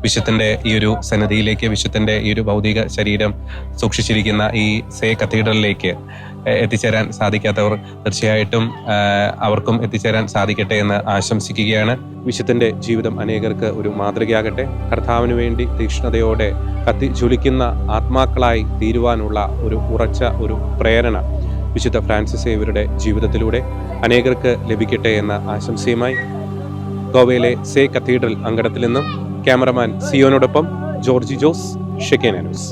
വിശുദ്ധന്റെ ഈ ഒരു സന്നിധിയിലേക്ക്, വിശുദ്ധന്റെ ഈ ഒരു ഭൗതിക ശരീരം സൂക്ഷിച്ചിരിക്കുന്ന ഈ സേ കത്തീഡ്രലിലേക്ക് എത്തിച്ചേരാൻ സാധിക്കാത്തവർ തീർച്ചയായിട്ടും അവർക്കും എത്തിച്ചേരാൻ സാധിക്കട്ടെ എന്ന് ആശംസിക്കുകയാണ്. വിശുദ്ധന്റെ ജീവിതം അനേകർക്ക് ഒരു മാതൃകയാകട്ടെ. കർത്താവിന് വേണ്ടി തീക്ഷ്ണതയോടെ കത്തി ജ്വലിക്കുന്ന ആത്മാക്കളായി തീരുവാനുള്ള ഒരു ഉറച്ച ഒരു പ്രേരണ വിശുദ്ധ ഫ്രാൻസിസ് സേവ്യറുടെ ജീവിതത്തിലൂടെ അനേകർക്ക് ലഭിക്കട്ടെ എന്ന ആശംസയുമായി ഗോവയിലെ സേ കത്തീഡ്രൽ അങ്കണത്തിൽ നിന്നും ക്യാമറമാൻ സിയോനോടൊപ്പം ജോർജി ജോസ്, ഷെക്കേന ന്യൂസ്.